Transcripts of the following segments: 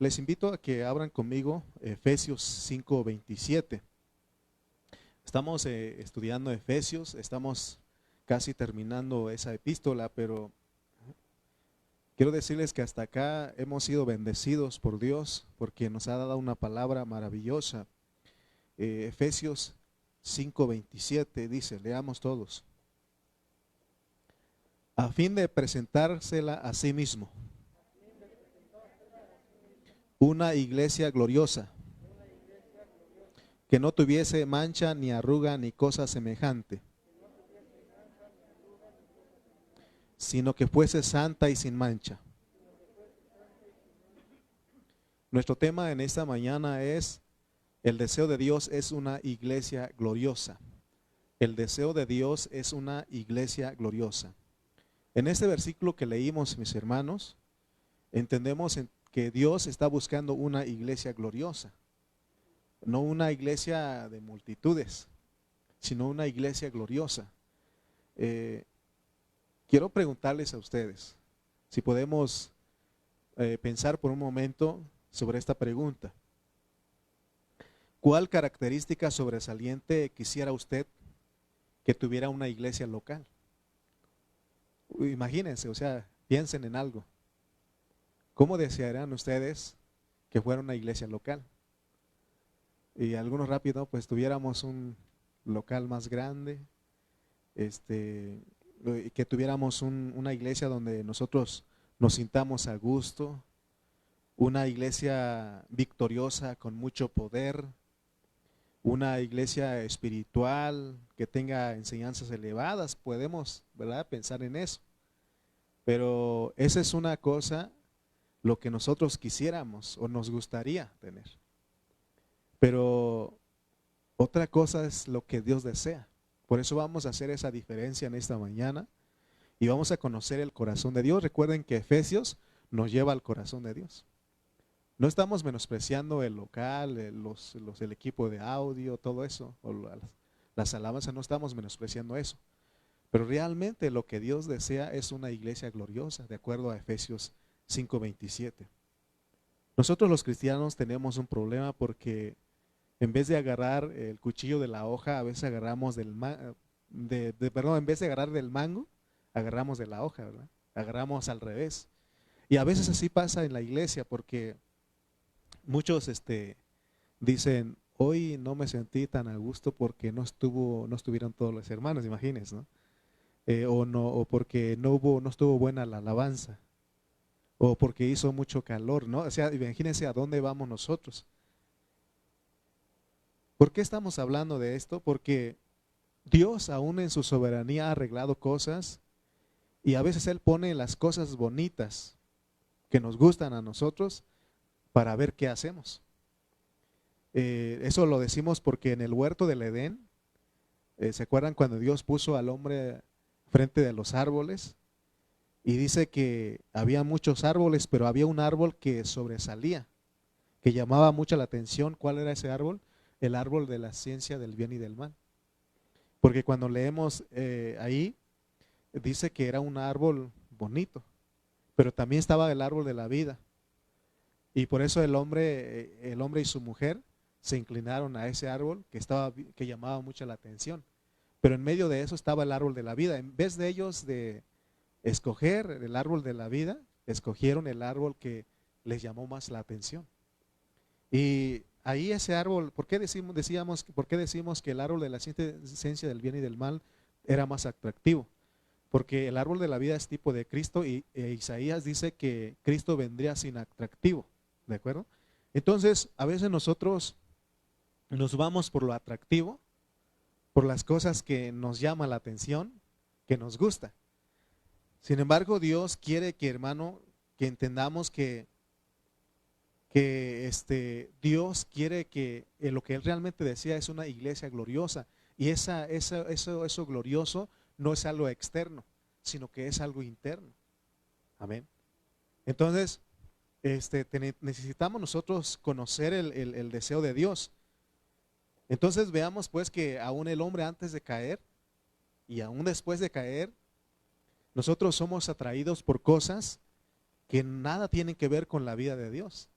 Les invito a que abran conmigo Efesios 5:27. Estamos estudiando Efesios, estamos casi terminando esa epístola, pero quiero decirles que hasta acá hemos sido bendecidos por Dios porque nos ha dado una palabra maravillosa. Efesios 5:27 dice, leamos todos: a fin de presentársela a sí mismo, una iglesia gloriosa, que no tuviese mancha ni arruga ni cosa semejante, sino que fuese santa y sin mancha. Nuestro tema en esta mañana es: el deseo de Dios es una iglesia gloriosa. El deseo de Dios es una iglesia gloriosa. En este versículo que leímos, mis hermanos, entendemos que Dios está buscando una iglesia gloriosa. No una iglesia de multitudes, sino una iglesia gloriosa. Quiero preguntarles a ustedes si podemos pensar por un momento sobre esta pregunta. ¿Cuál característica sobresaliente quisiera usted que tuviera una iglesia local? Imagínense, o sea, piensen en algo. ¿Cómo desearían ustedes que fuera una iglesia local? Y algunos rápido, pues tuviéramos un local más grande, que tuviéramos una iglesia donde nosotros nos sintamos a gusto, una iglesia victoriosa con mucho poder, una iglesia espiritual que tenga enseñanzas elevadas. Podemos, ¿verdad?, pensar en eso. Pero esa es una cosa, lo que nosotros quisiéramos o nos gustaría tener. Pero otra cosa es lo que Dios desea. Por eso vamos a hacer esa diferencia en esta mañana y vamos a conocer el corazón de Dios. Recuerden que Efesios nos lleva al corazón de Dios. No estamos menospreciando el local, el equipo de audio, todo eso, o las alabanzas, no estamos menospreciando eso. Pero realmente lo que Dios desea es una iglesia gloriosa, de acuerdo a Efesios 5:27. Nosotros los cristianos tenemos un problema porque en vez de agarrar el cuchillo de la hoja, a veces agarramos en vez de agarrar del mango, agarramos de la hoja, ¿verdad? Agarramos al revés. Y a veces así pasa en la iglesia porque muchos dicen, hoy no me sentí tan a gusto porque no estuvieron todos los hermanos, imagínense, ¿no? O porque no estuvo buena la alabanza, o porque hizo mucho calor, ¿no? O sea, imagínense a dónde vamos nosotros. ¿Por qué estamos hablando de esto? Porque Dios aún en su soberanía ha arreglado cosas y a veces Él pone las cosas bonitas que nos gustan a nosotros para ver qué hacemos. Eso lo decimos porque en el huerto del Edén, ¿se acuerdan cuando Dios puso al hombre frente de los árboles? Y dice que había muchos árboles, pero había un árbol que sobresalía, que llamaba mucho la atención. ¿Cuál era ese árbol? El árbol de la ciencia del bien y del mal. Porque cuando leemos ahí, dice que era un árbol bonito, pero también estaba el árbol de la vida. Y por eso el hombre y su mujer se inclinaron a ese árbol que llamaba mucho la atención. Pero en medio de eso estaba el árbol de la vida. En vez de ellos de escoger el árbol de la vida, escogieron el árbol que les llamó más la atención. Y ahí ese árbol, ¿por qué decimos que el árbol de la ciencia del bien y del mal era más atractivo? Porque el árbol de la vida es tipo de Cristo y Isaías dice que Cristo vendría sin atractivo, ¿de acuerdo? Entonces, a veces nosotros nos vamos por lo atractivo, por las cosas que nos llama la atención, que nos gusta. Sin embargo, Dios quiere que, hermano, que entendamos que Dios quiere que lo que Él realmente desea es una iglesia gloriosa. Y eso glorioso no es algo externo, sino que es algo interno. Amén. Entonces, necesitamos nosotros conocer el deseo de Dios. Entonces veamos pues que aún el hombre antes de caer y aún después de caer, nosotros somos atraídos por cosas que nada tienen que ver con la vida de Dios.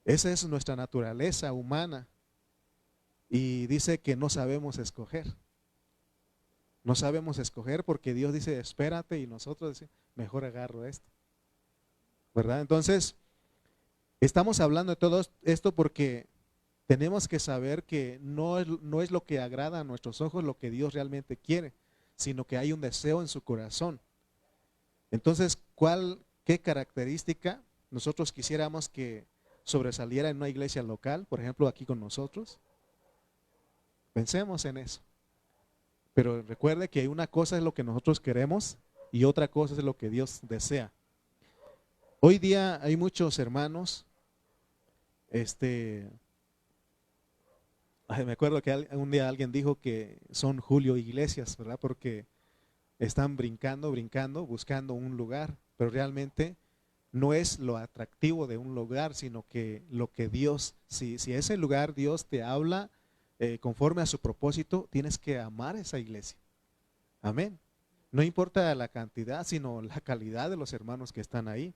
Esa es nuestra naturaleza humana. Y dice que no sabemos escoger. No sabemos escoger porque Dios dice, espérate, y nosotros decimos, mejor agarro esto. ¿Verdad? Entonces, estamos hablando de todo esto porque tenemos que saber que no es lo que agrada a nuestros ojos lo que Dios realmente quiere, sino que hay un deseo en su corazón. Entonces, qué característica nosotros quisiéramos que sobresaliera en una iglesia local, por ejemplo, aquí con nosotros? Pensemos en eso. Pero recuerde que una cosa es lo que nosotros queremos y otra cosa es lo que Dios desea. Hoy día hay muchos hermanos, me acuerdo que un día alguien dijo que son Julio Iglesias, ¿verdad? Porque están brincando, brincando, buscando un lugar, pero realmente no es lo atractivo de un lugar, sino que lo que Dios, si ese lugar Dios te habla conforme a su propósito, tienes que amar esa iglesia. Amén. No importa la cantidad, sino la calidad de los hermanos que están ahí.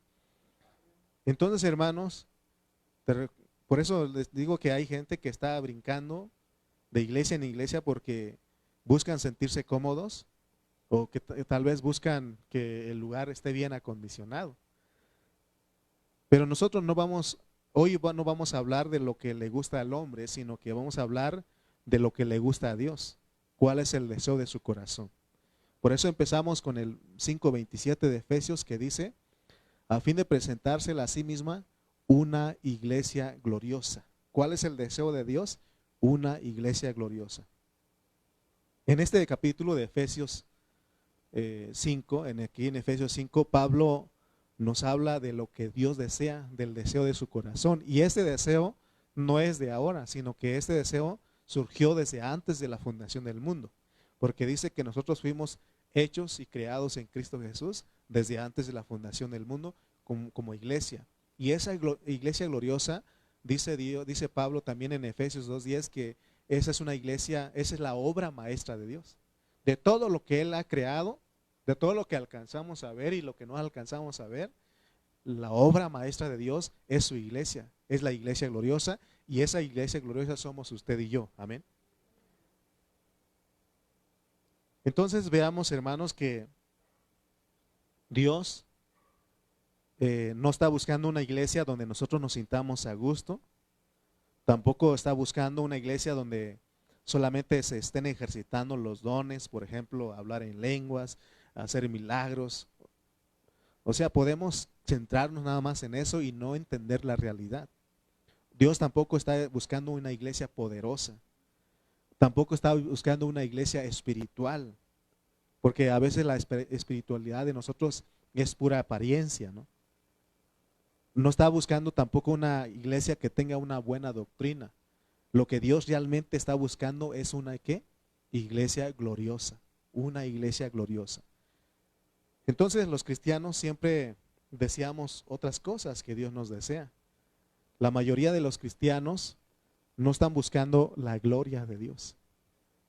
Entonces, hermanos, por eso les digo que hay gente que está brincando de iglesia en iglesia porque buscan sentirse cómodos o que tal vez buscan que el lugar esté bien acondicionado. Pero nosotros hoy no vamos a hablar de lo que le gusta al hombre, sino que vamos a hablar de lo que le gusta a Dios. ¿Cuál es el deseo de su corazón? Por eso empezamos con el 5:27 de Efesios que dice, a fin de presentársela a sí misma una iglesia gloriosa. ¿Cuál es el deseo de Dios? Una iglesia gloriosa. En este capítulo de Efesios 5, aquí en Efesios 5, Pablo nos habla de lo que Dios desea, del deseo de su corazón. Y ese deseo no es de ahora, sino que este deseo surgió desde antes de la fundación del mundo. Porque dice que nosotros fuimos hechos y creados en Cristo Jesús desde antes de la fundación del mundo como iglesia. Y esa iglesia gloriosa, dice Pablo también en Efesios 2:10, que esa es una iglesia, esa es la obra maestra de Dios. De todo lo que Él ha creado, de todo lo que alcanzamos a ver y lo que no alcanzamos a ver, la obra maestra de Dios es su iglesia, es la iglesia gloriosa, y esa iglesia gloriosa somos usted y yo. Amén. Entonces veamos, hermanos, que Dios no está buscando una iglesia donde nosotros nos sintamos a gusto, tampoco está buscando una iglesia donde solamente se estén ejercitando los dones, por ejemplo, hablar en lenguas, hacer milagros. O sea, podemos centrarnos nada más en eso y no entender la realidad. Dios tampoco está buscando una iglesia poderosa, tampoco está buscando una iglesia espiritual, porque a veces la espiritualidad de nosotros es pura apariencia, ¿no? No está buscando tampoco una iglesia que tenga una buena doctrina. Lo que Dios realmente está buscando es una ¿qué? Iglesia gloriosa, una iglesia gloriosa. Entonces los cristianos siempre deseamos otras cosas que Dios nos desea. La mayoría de los cristianos no están buscando la gloria de Dios,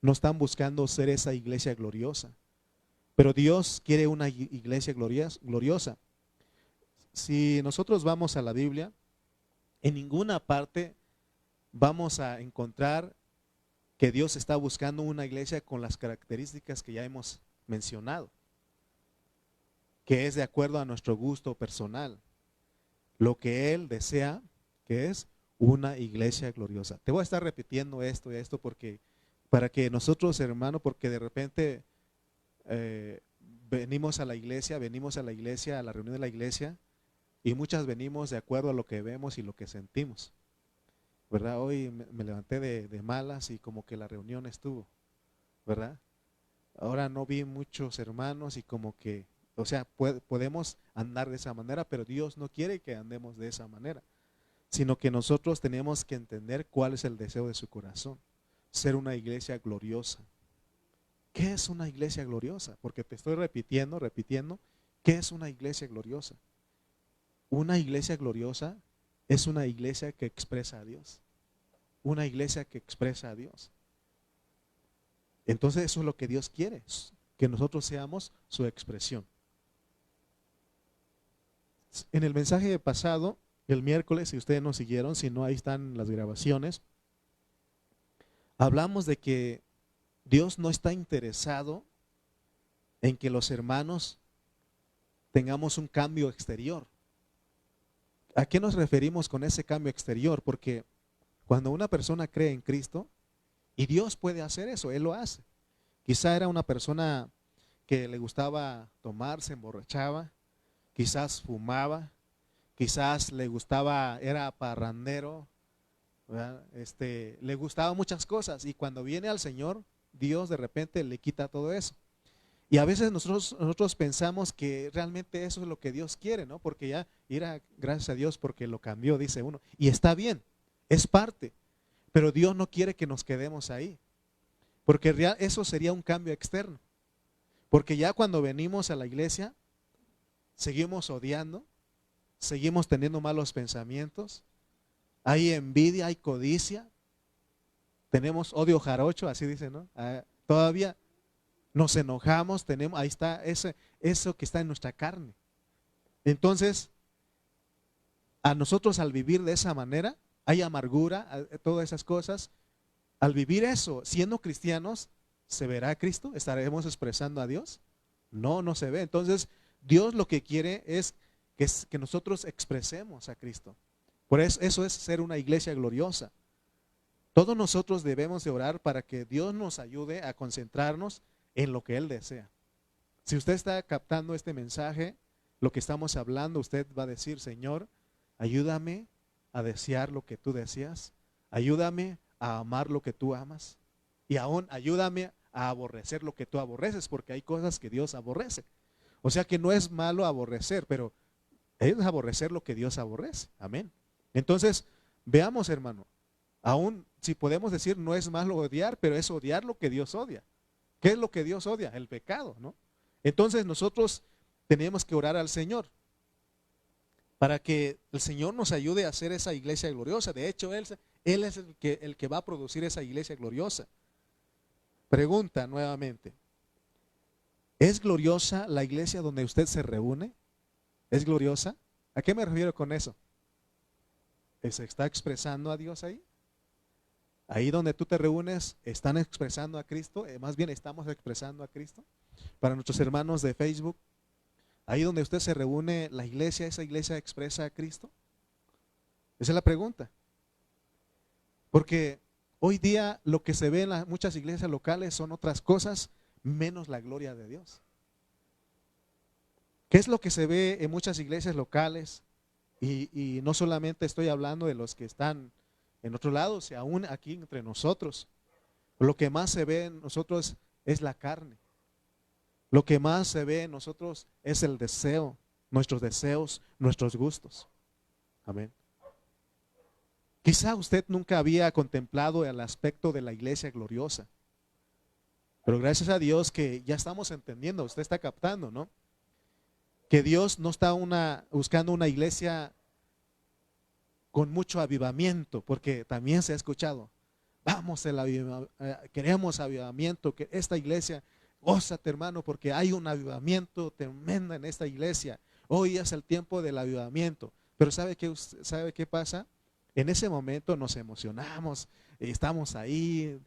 no están buscando ser esa iglesia gloriosa, pero Dios quiere una iglesia gloriosa. Si nosotros vamos a la Biblia, en ninguna parte vamos a encontrar que Dios está buscando una iglesia con las características que ya hemos mencionado, que es de acuerdo a nuestro gusto personal. Lo que Él desea, que es una iglesia gloriosa. Te voy a estar repitiendo esto y esto porque para que nosotros, hermano, porque de repente venimos a la iglesia, a la reunión de la iglesia, y muchas venimos de acuerdo a lo que vemos y lo que sentimos, ¿verdad? Hoy me levanté de malas y como que la reunión estuvo, ¿verdad? Ahora no vi muchos hermanos y como que, o sea, podemos andar de esa manera, pero Dios no quiere que andemos de esa manera, sino que nosotros tenemos que entender cuál es el deseo de su corazón, ser una iglesia gloriosa. ¿Qué es una iglesia gloriosa? Porque te estoy repitiendo, ¿qué es una iglesia gloriosa? Una iglesia gloriosa es una iglesia que expresa a Dios. Una iglesia que expresa a Dios. Entonces eso es lo que Dios quiere, que nosotros seamos su expresión. En el mensaje pasado el miércoles, si ustedes nos siguieron, si no, ahí están las grabaciones, hablamos de que Dios no está interesado en que los hermanos tengamos un cambio exterior. ¿A qué nos referimos con ese cambio exterior? Porque cuando una persona cree en Cristo, y Dios puede hacer eso, Él lo hace. Quizá era una persona que le gustaba tomar, se emborrachaba, quizás fumaba, quizás le gustaba, era parrandero, ¿verdad? Le gustaban muchas cosas, y cuando viene al Señor, Dios de repente le quita todo eso. Y a veces nosotros pensamos que realmente eso es lo que Dios quiere, ¿no? Porque ya, mira, gracias a Dios porque lo cambió, dice uno. Y está bien, es parte. Pero Dios no quiere que nos quedemos ahí. Porque eso sería un cambio externo. Porque ya cuando venimos a la iglesia, seguimos odiando, seguimos teniendo malos pensamientos, hay envidia, hay codicia, tenemos odio jarocho, así dice, ¿no? Todavía nos enojamos, ahí está eso que está en nuestra carne. Entonces, a nosotros al vivir de esa manera, hay amargura, todas esas cosas. Al vivir eso, siendo cristianos, ¿se verá a Cristo? ¿Estaremos expresando a Dios? No, no se ve. Entonces, Dios lo que quiere es que nosotros expresemos a Cristo. Por eso es ser una iglesia gloriosa. Todos nosotros debemos de orar para que Dios nos ayude a concentrarnos en lo que Él desea. Si usted está captando este mensaje, lo que estamos hablando, usted va a decir: Señor, ayúdame a desear lo que tú deseas, ayúdame a amar lo que tú amas, y aún ayúdame a aborrecer lo que tú aborreces, porque hay cosas que Dios aborrece. O sea que no es malo aborrecer, pero es aborrecer lo que Dios aborrece. Amén. Entonces, veamos, hermano, aún si podemos decir no es malo odiar, pero es odiar lo que Dios odia. ¿Qué es lo que Dios odia? El pecado, ¿no? Entonces nosotros tenemos que orar al Señor para que el Señor nos ayude a hacer esa iglesia gloriosa. De hecho, Él es el que va a producir esa iglesia gloriosa. Pregunta nuevamente: ¿es gloriosa la iglesia donde usted se reúne? ¿Es gloriosa? ¿A qué me refiero con eso? ¿Se está expresando a Dios ahí? Ahí donde tú te reúnes, ¿están expresando a Cristo? Más bien, ¿estamos expresando a Cristo? Para nuestros hermanos de Facebook, ahí donde usted se reúne, la iglesia, ¿esa iglesia expresa a Cristo? Esa es la pregunta. Porque hoy día lo que se ve en muchas iglesias locales son otras cosas menos la gloria de Dios. ¿Qué es lo que se ve en muchas iglesias locales? Y no solamente estoy hablando de los que están en otro lado, sino aún aquí entre nosotros. Lo que más se ve en nosotros es la carne. Lo que más se ve en nosotros es el deseo, nuestros deseos, nuestros gustos. Amén. Quizá usted nunca había contemplado el aspecto de la iglesia gloriosa, pero gracias a Dios que ya estamos entendiendo, usted está captando, ¿no? Que Dios no está buscando una iglesia con mucho avivamiento, porque también se ha escuchado: vamos, queremos avivamiento, que esta iglesia, gózate, hermano, porque hay un avivamiento tremendo en esta iglesia. Hoy es el tiempo del avivamiento. Pero ¿sabe qué pasa? En ese momento nos emocionamos, estamos ahí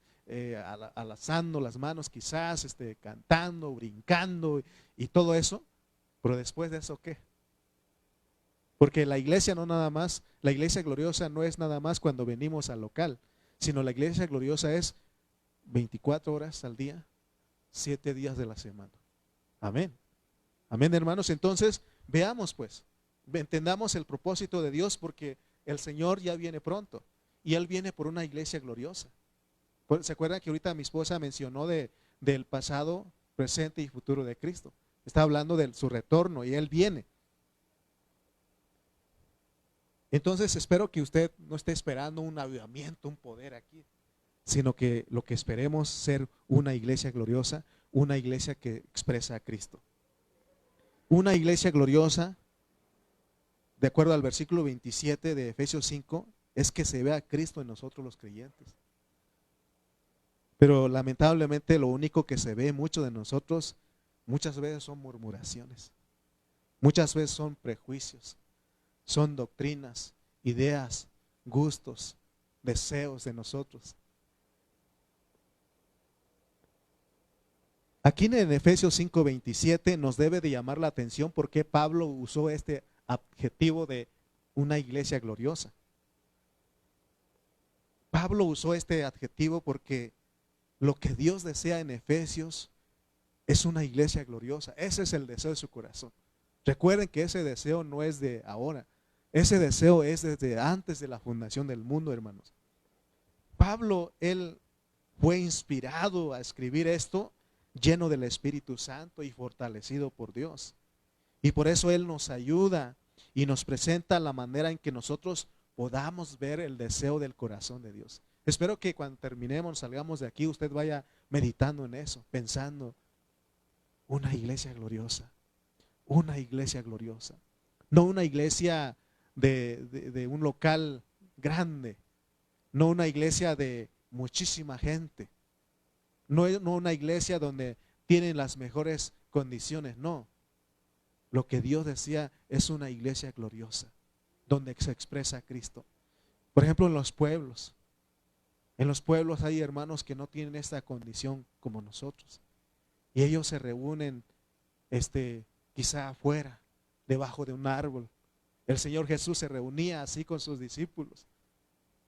alzando las manos, quizás cantando, brincando y todo eso. Pero después de eso, ¿qué? Porque la iglesia la iglesia gloriosa no es nada más cuando venimos al local, sino la iglesia gloriosa es 24 horas al día, 7 días de la semana. Amén. Amén, hermanos. Entonces, veamos pues, entendamos el propósito de Dios, porque el Señor ya viene pronto y Él viene por una iglesia gloriosa. ¿Se acuerdan que ahorita mi esposa mencionó del pasado, presente y futuro de Cristo? Está hablando de su retorno y Él viene. Entonces espero que usted no esté esperando un avivamiento, un poder aquí, sino que lo que esperemos ser una iglesia gloriosa, una iglesia que expresa a Cristo. Una iglesia gloriosa, de acuerdo al versículo 27 de Efesios 5, es que se vea a Cristo en nosotros los creyentes. Pero lamentablemente lo único que se ve mucho de nosotros muchas veces son murmuraciones, muchas veces son prejuicios, son doctrinas, ideas, gustos, deseos de nosotros. Aquí en Efesios 5:27 nos debe de llamar la atención porque Pablo usó este adjetivo de una iglesia gloriosa. Pablo usó este adjetivo porque lo que Dios desea en Efesios es una iglesia gloriosa. Ese es el deseo de su corazón. Recuerden que ese deseo no es de ahora. Ese deseo es desde antes de la fundación del mundo, hermanos. Pablo, él fue inspirado a escribir esto lleno del Espíritu Santo y fortalecido por Dios. Y por eso Él nos ayuda y nos presenta la manera en que nosotros podamos ver el deseo del corazón de Dios. Espero que cuando terminemos, salgamos de aquí, usted vaya meditando en eso, pensando, una iglesia gloriosa, una iglesia gloriosa. No una iglesia de un local grande, no una iglesia de muchísima gente. No una iglesia donde tienen las mejores condiciones, no. Lo que Dios decía es una iglesia gloriosa, donde se expresa Cristo. Por ejemplo, en los pueblos. En los pueblos hay hermanos que no tienen esta condición como nosotros. Y ellos se reúnen quizá afuera, debajo de un árbol. El Señor Jesús se reunía así con sus discípulos.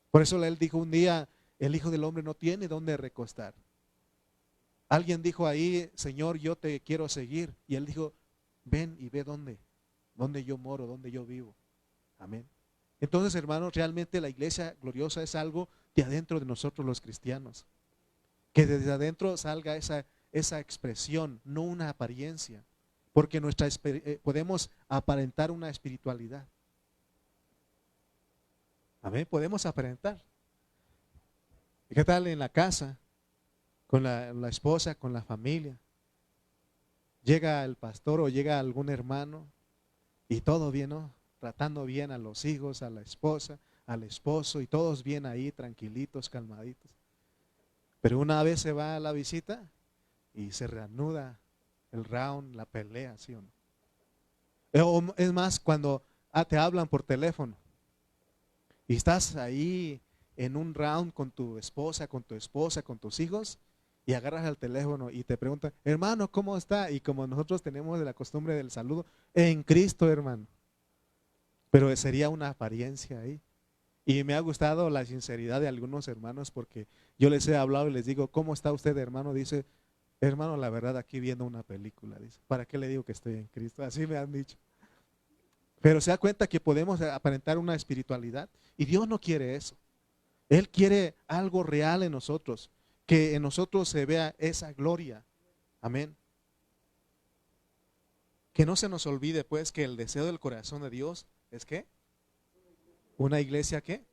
Por eso Él dijo un día, el Hijo del Hombre no tiene dónde recostar. Alguien dijo ahí, Señor, yo te quiero seguir. Y Él dijo, ven y ve dónde yo moro, dónde yo vivo. Amén. Entonces, hermanos, realmente la iglesia gloriosa es algo de adentro de nosotros los cristianos. Que desde adentro salga esa expresión, no una apariencia. Porque podemos aparentar una espiritualidad. Amén, podemos aparentar. ¿Qué tal en la casa? Con la esposa, con la familia. Llega el pastor o llega algún hermano y todo bien, ¿no? Tratando bien a los hijos, a la esposa, al esposo y todos bien ahí, tranquilitos, calmaditos. Pero una vez se va a la visita y se reanuda el round, la pelea, ¿sí o no? O es más, cuando te hablan por teléfono y estás ahí en un round con tu esposa, con tu esposa, con tus hijos, y agarras el teléfono y te preguntan, hermano, ¿cómo está? Y como nosotros tenemos la costumbre del saludo, en Cristo, hermano. Pero sería una apariencia ahí. Y me ha gustado la sinceridad de algunos hermanos porque yo les he hablado y les digo, ¿cómo está usted, hermano? Dice, hermano, la verdad, aquí viendo una película. Dice, ¿para qué le digo que estoy en Cristo? Así me han dicho. Pero se da cuenta que podemos aparentar una espiritualidad y Dios no quiere eso. Él quiere algo real en nosotros, que en nosotros se vea esa gloria. Amén. Que no se nos olvide pues que el deseo del corazón de Dios es ¿qué? Una iglesia ¿qué?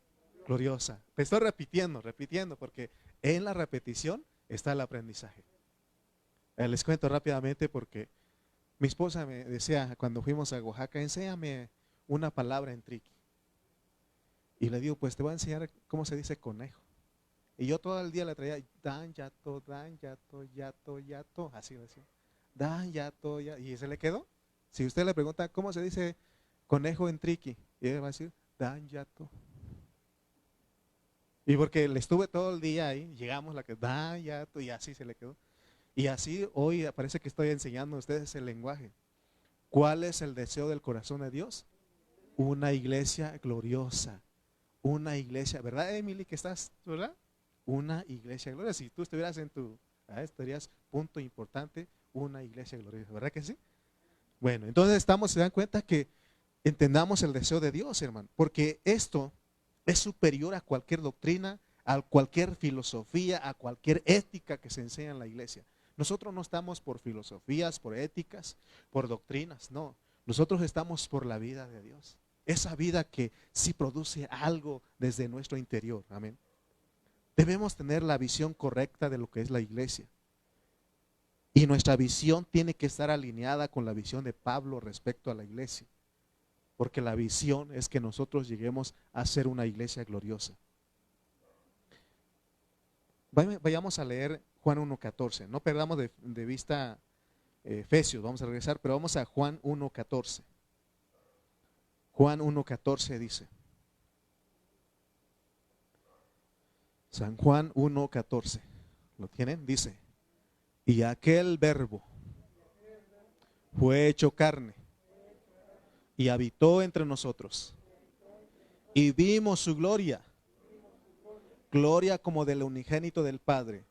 Gloriosa. Te estoy repitiendo, porque en la repetición está el aprendizaje. Les cuento rápidamente porque mi esposa me decía cuando fuimos a Oaxaca, enséñame una palabra en triqui. Y le digo, pues te voy a enseñar cómo se dice conejo. Y yo todo el día le traía dan, yato, yato, yato, así decía. Dan, yato, yato. Y se le quedó. Si usted le pregunta cómo se dice conejo en triqui, y él va a decir dan, yato. Y porque le estuve todo el día ahí, llegamos la que dan, yato, y así se le quedó. Y así hoy parece que estoy enseñando a ustedes el lenguaje. ¿Cuál es el deseo del corazón de Dios? Una iglesia gloriosa. Una iglesia, ¿verdad, Emily, que estás, verdad? Una iglesia gloriosa. Si tú estuvieras estarías punto importante, una iglesia gloriosa, ¿verdad que sí? Bueno, entonces se dan cuenta que entendamos el deseo de Dios, hermano, porque esto es superior a cualquier doctrina, a cualquier filosofía, a cualquier ética que se enseña en la iglesia. Nosotros no estamos por filosofías, por éticas, por doctrinas, no. Nosotros estamos por la vida de Dios. Esa vida que sí produce algo desde nuestro interior. Amén. Debemos tener la visión correcta de lo que es la iglesia. Y nuestra visión tiene que estar alineada con la visión de Pablo respecto a la iglesia. Porque la visión es que nosotros lleguemos a ser una iglesia gloriosa. Vayamos a leer Juan 1:14. No perdamos de vista Efesios, vamos a regresar, pero vamos a Juan 1:14. Juan 1:14 dice. San Juan 1:14. ¿Lo tienen? Dice, y aquel verbo fue hecho carne y habitó entre nosotros. Y vimos su gloria, gloria como del unigénito del Padre,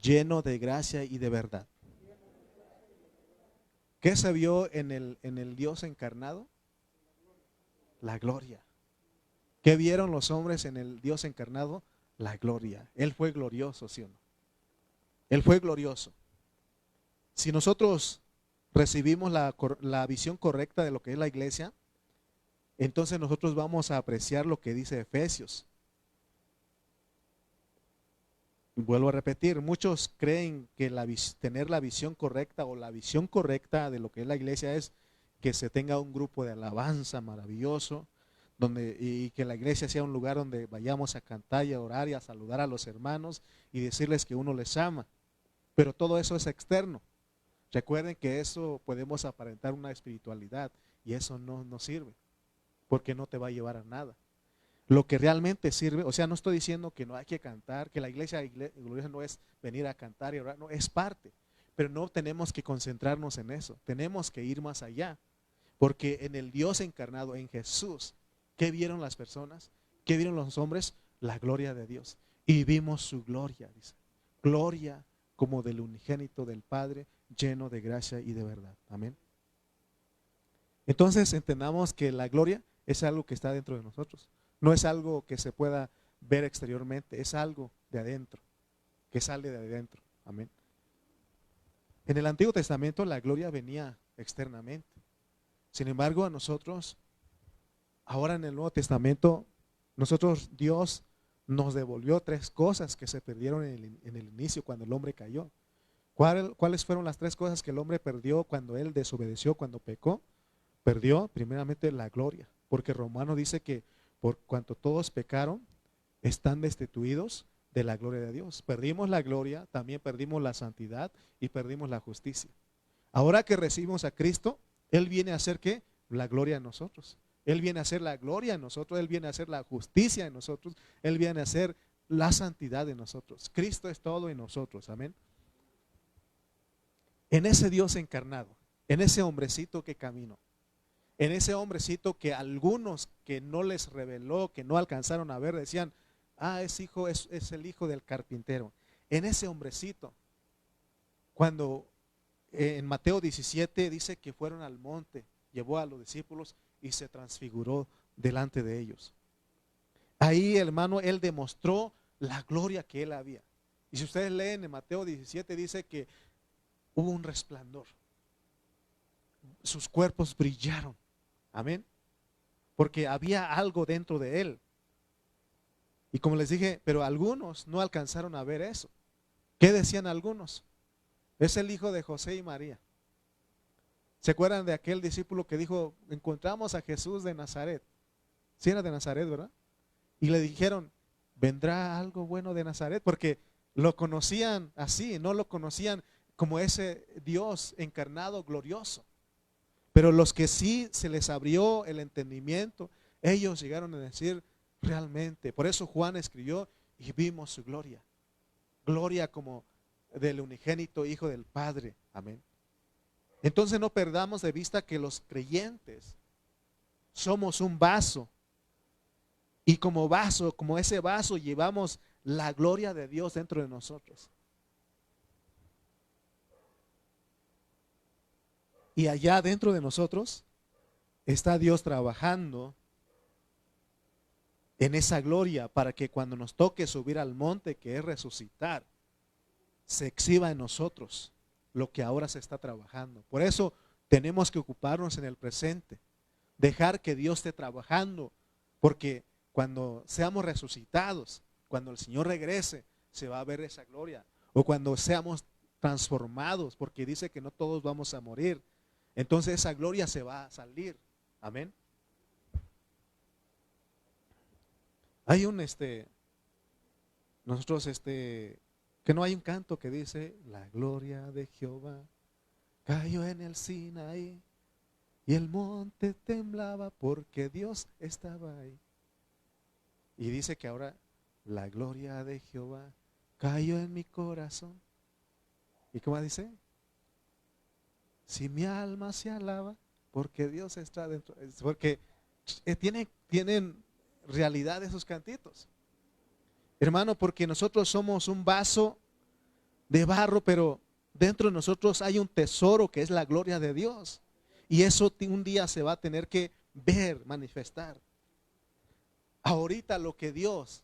lleno de gracia y de verdad. ¿Qué se vio en el Dios encarnado? La gloria. ¿Qué vieron los hombres en el Dios encarnado? La gloria. Él fue glorioso, ¿sí o no? Él fue glorioso. Si nosotros recibimos la visión correcta de lo que es la iglesia, entonces nosotros vamos a apreciar lo que dice Efesios. Vuelvo a repetir, muchos creen que tener la visión correcta o la visión correcta de lo que es la iglesia es que se tenga un grupo de alabanza maravilloso, y que la iglesia sea un lugar donde vayamos a cantar y a orar y a saludar a los hermanos y decirles que uno les ama. Pero todo eso es externo. Recuerden que eso podemos aparentar una espiritualidad y eso no sirve, porque no te va a llevar a nada. Lo que realmente sirve, o sea, no estoy diciendo que no hay que cantar, que la iglesia no es venir a cantar y orar, no, es parte, pero no tenemos que concentrarnos en eso, tenemos que ir más allá, porque en el Dios encarnado, en Jesús, ¿qué vieron las personas? ¿Qué vieron los hombres? La gloria de Dios. Y vimos su gloria, dice, gloria como del unigénito del Padre, lleno de gracia y de verdad. Amén. Entonces entendamos que la gloria es algo que está dentro de nosotros. No es algo que se pueda ver exteriormente, es algo de adentro, que sale de adentro. Amén. En el Antiguo Testamento la gloria venía externamente. Sin embargo, a nosotros, ahora en el Nuevo Testamento, Dios nos devolvió tres cosas que se perdieron en el inicio cuando el hombre cayó. ¿Cuáles fueron las tres cosas que el hombre perdió cuando él desobedeció, cuando pecó? Perdió primeramente la gloria, porque Romano dice que por cuanto todos pecaron, están destituidos de la gloria de Dios. Perdimos la gloria, también perdimos la santidad y perdimos la justicia. Ahora que recibimos a Cristo, Él viene a hacer ¿qué? La gloria en nosotros. Él viene a hacer la gloria en nosotros, Él viene a hacer la justicia en nosotros, Él viene a hacer la santidad en nosotros. Cristo es todo en nosotros, amén. En ese Dios encarnado, en ese hombrecito que caminó, en ese hombrecito que algunos que no les reveló, que no alcanzaron a ver, decían, es el hijo del carpintero. En ese hombrecito, cuando en Mateo 17 dice que fueron al monte, llevó a los discípulos y se transfiguró delante de ellos. Ahí, hermano, él demostró la gloria que él había. Y si ustedes leen en Mateo 17 dice que hubo un resplandor. Sus cuerpos brillaron. Amén. Porque había algo dentro de él. Y como les dije, pero algunos no alcanzaron a ver eso. ¿Qué decían algunos? Es el hijo de José y María. ¿Se acuerdan de aquel discípulo que dijo, encontramos a Jesús de Nazaret? Sí era de Nazaret, ¿verdad? Y le dijeron, ¿vendrá algo bueno de Nazaret? Porque lo conocían así, no lo conocían como ese Dios encarnado glorioso. Pero los que sí se les abrió el entendimiento, ellos llegaron a decir realmente. Por eso Juan escribió y vimos su gloria. Gloria como del unigénito Hijo del Padre. Amén. Entonces no perdamos de vista que los creyentes somos un vaso. Y como vaso, como ese vaso, llevamos la gloria de Dios dentro de nosotros. Y allá dentro de nosotros está Dios trabajando en esa gloria para que cuando nos toque subir al monte, que es resucitar, se exhiba en nosotros lo que ahora se está trabajando. Por eso tenemos que ocuparnos en el presente, dejar que Dios esté trabajando, porque cuando seamos resucitados, cuando el Señor regrese, se va a ver esa gloria. O cuando seamos transformados, porque dice que no todos vamos a morir, entonces esa gloria se va a salir. Amén. Hay nosotros que no hay un canto que dice, la gloria de Jehová cayó en el Sinaí. y el monte temblaba porque Dios estaba ahí. Y dice que ahora la gloria de Jehová cayó en mi corazón. ¿Y cómo dice? Si mi alma se alaba, porque Dios está dentro, porque tienen realidad esos cantitos. Hermano, porque nosotros somos un vaso de barro, pero dentro de nosotros hay un tesoro que es la gloria de Dios. Y eso un día se va a tener que ver, manifestar. Ahorita lo que Dios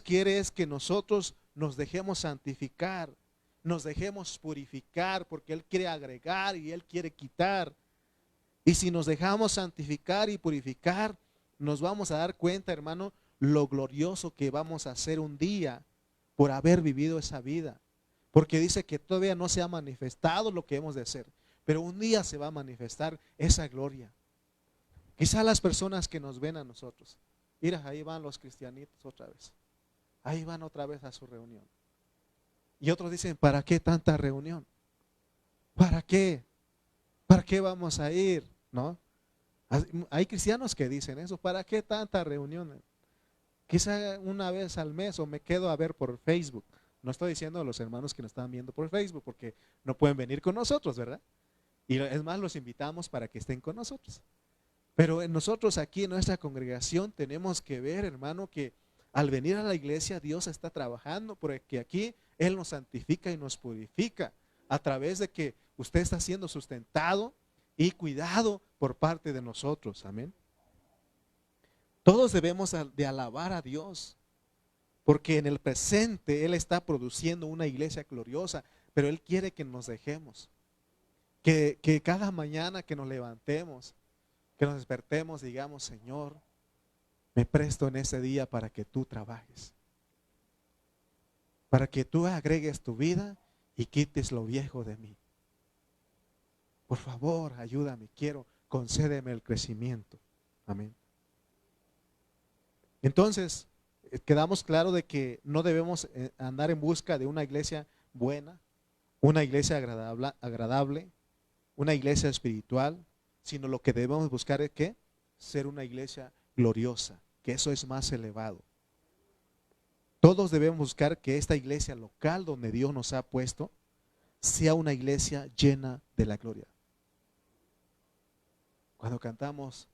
quiere es que nosotros nos dejemos santificar, nos dejemos purificar, porque Él quiere agregar y Él quiere quitar. Y si nos dejamos santificar y purificar, nos vamos a dar cuenta, hermano, lo glorioso que vamos a hacer un día por haber vivido esa vida. Porque dice que todavía no se ha manifestado lo que hemos de hacer, pero un día se va a manifestar esa gloria. Quizá las personas que nos ven a nosotros, mira, ahí van los cristianitos otra vez. Ahí van otra vez a su reunión. Y otros dicen, ¿para qué tanta reunión? ¿Para qué? ¿Para qué vamos a ir? ¿No? Hay cristianos que dicen eso, ¿para qué tanta reunión? Quizá una vez al mes o me quedo a ver por Facebook. No estoy diciendo a los hermanos que nos están viendo por Facebook porque no pueden venir con nosotros, ¿verdad? Y es más, los invitamos para que estén con nosotros. Pero en nosotros aquí en nuestra congregación tenemos que ver, hermano, que al venir a la iglesia Dios está trabajando porque aquí Él nos santifica y nos purifica a través de que usted está siendo sustentado y cuidado por parte de nosotros. Amén. Todos debemos de alabar a Dios porque en el presente Él está produciendo una iglesia gloriosa, pero Él quiere que nos dejemos, que cada mañana que nos levantemos, que nos despertemos, digamos, Señor, me presto en ese día para que tú trabajes, para que tú agregues tu vida y quites lo viejo de mí. Por favor, ayúdame, concédeme el crecimiento. Amén. Entonces, quedamos claro de que no debemos andar en busca de una iglesia buena, una iglesia agradable, una iglesia espiritual, sino lo que debemos buscar es ¿qué? Ser una iglesia gloriosa, que eso es más elevado. Todos debemos buscar que esta iglesia local donde Dios nos ha puesto sea una iglesia llena de la gloria. Cuando cantamos,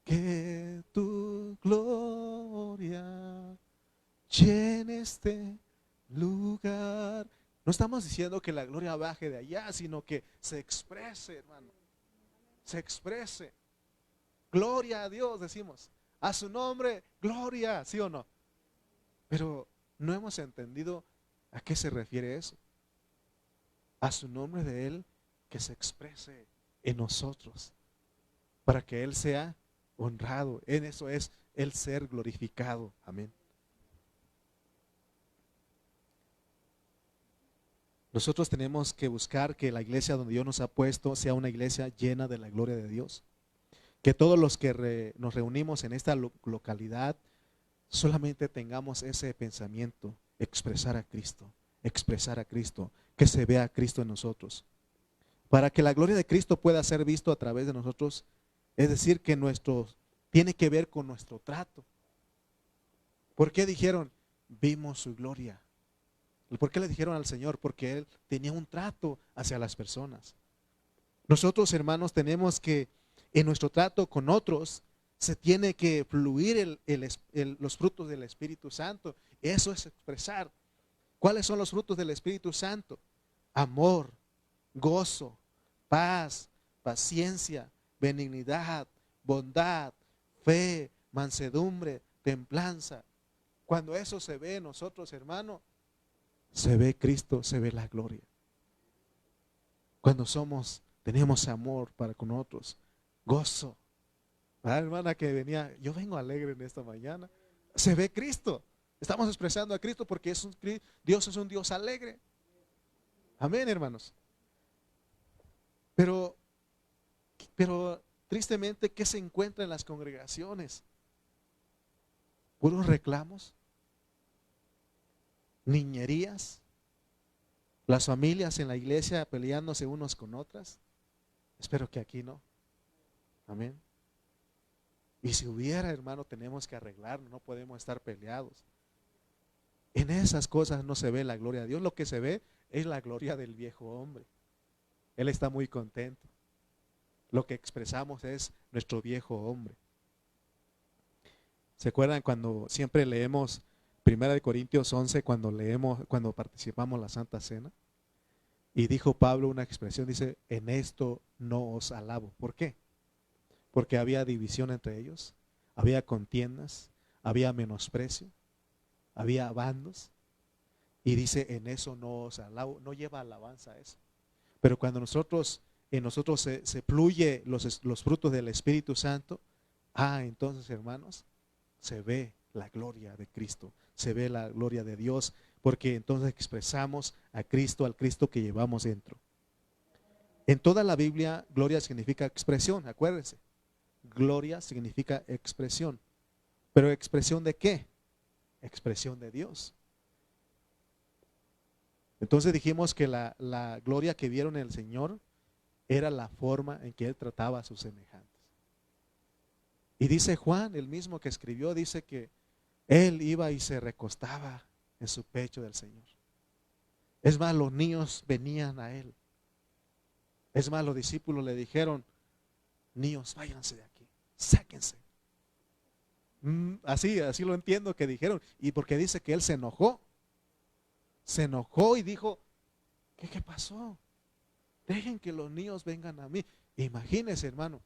que tu gloria llene este lugar, no estamos diciendo que la gloria baje de allá, sino que se exprese, hermano. Se exprese. Gloria a Dios, decimos. A su nombre, gloria, ¿sí o no? Pero no hemos entendido a qué se refiere eso. A su nombre de Él, que se exprese en nosotros, para que Él sea honrado. En eso es el ser glorificado. Amén. Nosotros tenemos que buscar que la iglesia donde Dios nos ha puesto sea una iglesia llena de la gloria de Dios. Que todos los que nos reunimos en esta localidad solamente tengamos ese pensamiento, expresar a Cristo, que se vea a Cristo en nosotros. Para que la gloria de Cristo pueda ser visto a través de nosotros, es decir, que tiene que ver con nuestro trato. ¿Por qué dijeron, vimos su gloria? ¿Por qué le dijeron al Señor? Porque Él tenía un trato hacia las personas. Nosotros, hermanos, tenemos que, en nuestro trato con otros, se tiene que fluir los frutos del Espíritu Santo. Eso es expresar. ¿Cuáles son los frutos del Espíritu Santo? Amor, gozo, paz, paciencia, benignidad, bondad, fe, mansedumbre, templanza. Cuando eso se ve en nosotros, hermano, se ve Cristo, se ve la gloria. Cuando tenemos amor para con otros, gozo. La hermana que venía, yo vengo alegre en esta mañana, se ve Cristo. Estamos expresando a Cristo porque Dios es un Dios alegre. Amén, hermanos. Pero tristemente, ¿qué se encuentra en las congregaciones? Puros reclamos, niñerías, las familias en la iglesia peleándose unos con otras. Espero que aquí no. Amén. Y si hubiera, hermano, tenemos que arreglarlo, no podemos estar peleados. En esas cosas no se ve la gloria de Dios, lo que se ve es la gloria del viejo hombre. Él está muy contento. Lo que expresamos es nuestro viejo hombre. ¿Se acuerdan cuando siempre leemos 1 Corintios 11, cuando participamos la Santa Cena? Y dijo Pablo una expresión, dice, en esto no os alabo. ¿Por qué? Porque había división entre ellos, había contiendas, había menosprecio, había bandos. Y dice, en eso no os alabo, no lleva alabanza a eso. Pero cuando en nosotros se fluye los frutos del Espíritu Santo, entonces, hermanos, se ve la gloria de Cristo, se ve la gloria de Dios, porque entonces expresamos a Cristo, al Cristo que llevamos dentro. En toda la Biblia, gloria significa expresión, acuérdense. Gloria significa expresión. ¿Pero expresión de qué? Expresión de Dios. Entonces dijimos que la gloria que vieron en el Señor era la forma en que Él trataba a sus semejantes. Y dice Juan, el mismo que escribió, dice que Él iba y se recostaba en su pecho del Señor. Es más, los niños venían a Él. Es más, los discípulos le dijeron, niños, váyanse de aquí, sáquense. Así lo entiendo que dijeron. Y porque dice que Él se enojó. Se enojó y dijo, ¿qué pasó? Dejen que los niños vengan a mí. Imagínese, hermano.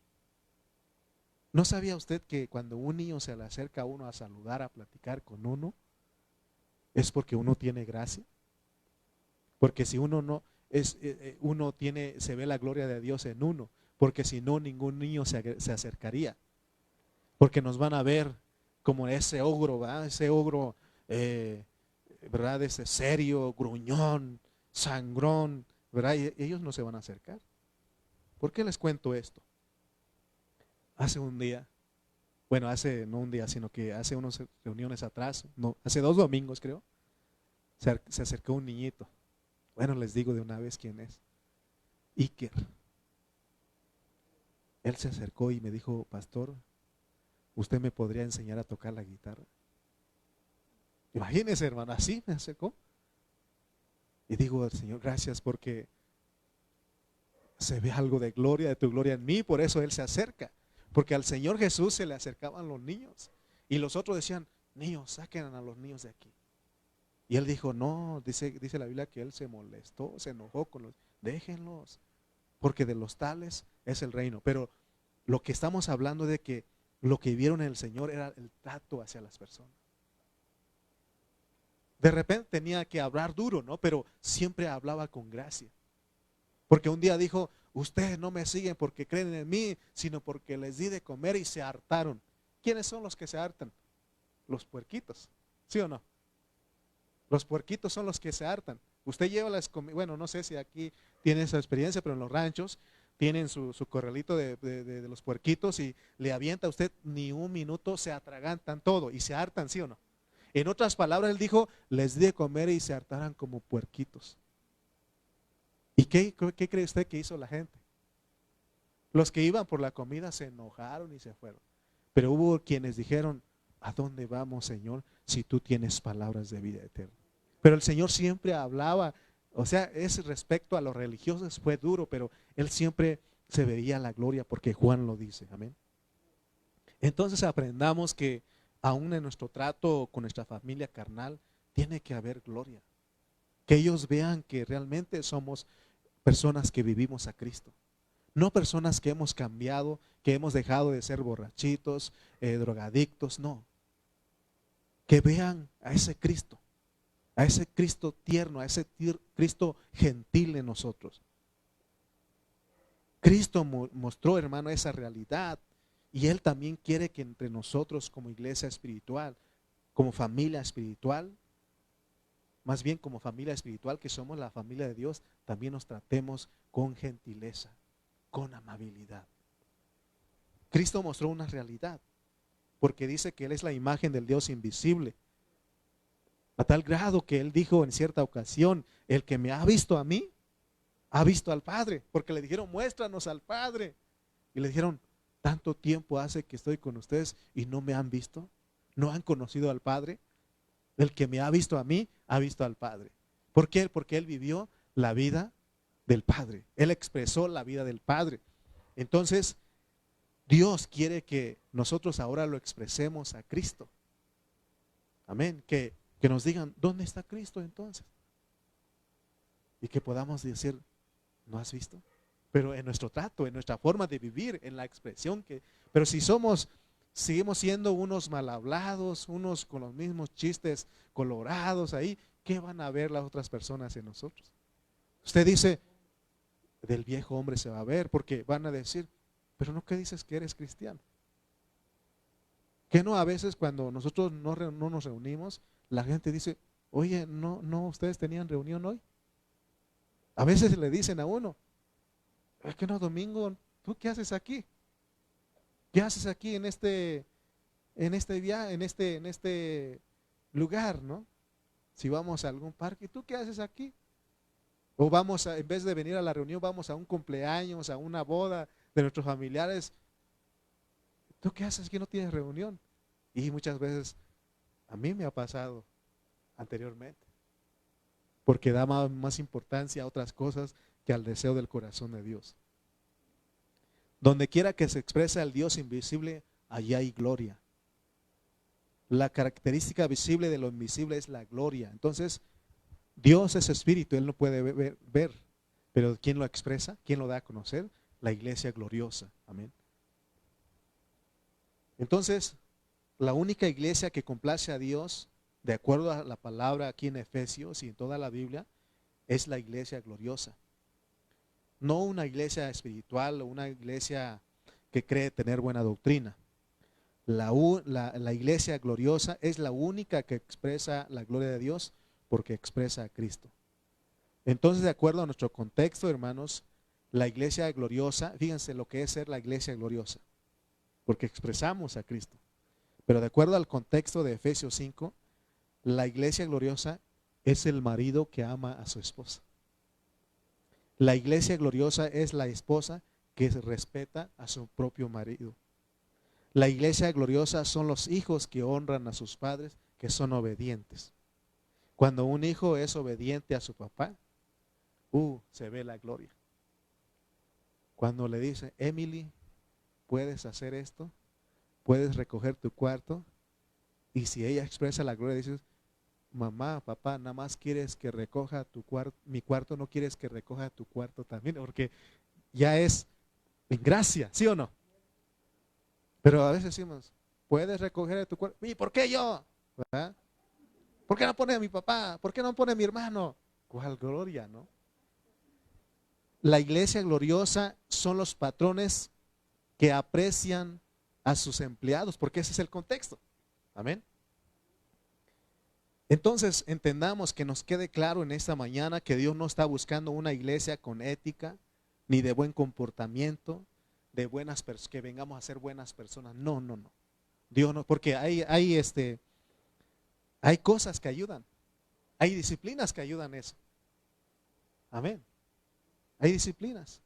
¿No sabía usted que cuando un niño se le acerca a uno a saludar, a platicar con uno, es porque uno tiene gracia? Porque si uno no es, se ve la gloria de Dios en uno, porque si no, ningún niño se acercaría. Porque nos van a ver como ese ogro, ¿verdad? Ese ogro, ¿verdad? Ese serio, gruñón, sangrón, ¿verdad? Y ellos no se van a acercar. ¿Por qué les cuento esto? Hace un día, bueno, no un día, sino que hace unas reuniones atrás, no, hace 2 domingos creo, se acercó un niñito. Bueno, les digo de una vez quién es. Iker. Él se acercó y me dijo, pastor, ¿usted me podría enseñar a tocar la guitarra? Imagínese, hermano, así me acercó. Y digo al Señor, gracias porque se ve algo de tu gloria en mí, por eso Él se acerca. Porque al Señor Jesús se le acercaban los niños. Y los otros decían, niños, saquen a los niños de aquí. Y Él dijo, no, dice la Biblia que Él se molestó, se enojó con los, déjenlos, porque de los tales es el reino. Pero lo que estamos hablando de que lo que vieron en el Señor era el trato hacia las personas. De repente tenía que hablar duro, ¿no? Pero siempre hablaba con gracia. Porque un día dijo, ustedes no me siguen porque creen en mí, sino porque les di de comer y se hartaron. ¿Quiénes son los que se hartan? Los puerquitos, ¿sí o no? Los puerquitos son los que se hartan. Usted lleva bueno, no sé si aquí tiene esa experiencia, pero en los ranchos tienen su corralito de los puerquitos y le avienta a usted ni un minuto, se atragantan todo y se hartan, ¿sí o no? En otras palabras, Él dijo, les di de comer y se hartaran como puerquitos. ¿Y qué cree usted que hizo la gente? Los que iban por la comida se enojaron y se fueron. Pero hubo quienes dijeron, ¿a dónde vamos, Señor, si tú tienes palabras de vida eterna? Pero el Señor siempre hablaba, o sea, es respecto a los religiosos fue duro, pero Él siempre se veía la gloria porque Juan lo dice, amén. Entonces aprendamos que aún en nuestro trato con nuestra familia carnal, tiene que haber gloria. Que ellos vean que realmente somos personas que vivimos a Cristo. No personas que hemos cambiado, que hemos dejado de ser borrachitos, drogadictos, no. Que vean a ese Cristo tierno, a ese Cristo gentil en nosotros. Cristo mostró, hermano, esa realidad y Él también quiere que entre nosotros como iglesia espiritual, como familia espiritual, más bien como familia espiritual que somos la familia de Dios, también nos tratemos con gentileza, con amabilidad. Cristo mostró una realidad, porque dice que Él es la imagen del Dios invisible, a tal grado que Él dijo en cierta ocasión, el que me ha visto a mí, ha visto al Padre, porque le dijeron, muéstranos al Padre. Y le dijeron, tanto tiempo hace que estoy con ustedes y no me han visto, no han conocido al Padre. El que me ha visto a mí, ha visto al Padre. ¿Por qué? Porque Él vivió la vida del Padre. Él expresó la vida del Padre. Entonces, Dios quiere que nosotros ahora lo expresemos a Cristo. Amén. Que nos digan, ¿dónde está Cristo entonces? Y que podamos decir, ¿no has visto? Pero en nuestro trato, en nuestra forma de vivir, en la expresión que... Pero si seguimos siendo unos mal hablados, unos con los mismos chistes colorados ahí, ¿qué van a ver las otras personas en nosotros? Usted dice, del viejo hombre se va a ver, porque van a decir, pero no, ¿qué dices que eres cristiano? Que no, a veces cuando nosotros no nos reunimos, la gente dice, oye, no, ustedes tenían reunión hoy. A veces le dicen a uno, es que no, domingo, ¿tú qué haces aquí? ¿Qué haces aquí en este viaje, en este lugar, no? Si vamos a algún parque, ¿tú qué haces aquí? O en vez de venir a la reunión, vamos a un cumpleaños, a una boda de nuestros familiares. ¿Tú qué haces aquí? No tienes reunión. Y muchas veces a mí me ha pasado anteriormente, porque da más importancia a otras cosas que al deseo del corazón de Dios. Donde quiera que se exprese al Dios invisible, allí hay gloria. La característica visible de lo invisible es la gloria. Entonces, Dios es espíritu, Él no puede ver, pero ¿quién lo expresa? ¿Quién lo da a conocer? La iglesia gloriosa. Amén. Entonces, la única iglesia que complace a Dios, de acuerdo a la palabra aquí en Efesios y en toda la Biblia, es la iglesia gloriosa. No una iglesia espiritual o una iglesia que cree tener buena doctrina. La iglesia gloriosa es la única que expresa la gloria de Dios porque expresa a Cristo. Entonces, de acuerdo a nuestro contexto, hermanos, la iglesia gloriosa, fíjense lo que es ser la iglesia gloriosa, porque expresamos a Cristo. Pero de acuerdo al contexto de Efesios 5, la iglesia gloriosa es el marido que ama a su esposa. La iglesia gloriosa es la esposa que respeta a su propio marido. La iglesia gloriosa son los hijos que honran a sus padres, que son obedientes. Cuando un hijo es obediente a su papá, se ve la gloria. Cuando le dice, Emily, ¿puedes hacer esto? ¿Puedes recoger tu cuarto? Y si ella expresa la gloria, dices, mamá, papá, nada más quieres que recoja mi cuarto, no quieres que recoja tu cuarto también, porque ya es en gracia, ¿sí o no? Pero a veces decimos, ¿puedes recoger tu cuarto? ¿Y por qué yo? ¿Verdad? ¿Por qué no pone a mi papá? ¿Por qué no pone a mi hermano? ¿Cuál gloria, no? La iglesia gloriosa son los patrones que aprecian a sus empleados, porque ese es el contexto. Amén. Entonces, entendamos, que nos quede claro en esta mañana que Dios no está buscando una iglesia con ética, ni de buen comportamiento, que vengamos a ser buenas personas. No. Dios no, porque hay cosas que ayudan. Hay disciplinas que ayudan eso. Amén. Hay disciplinas.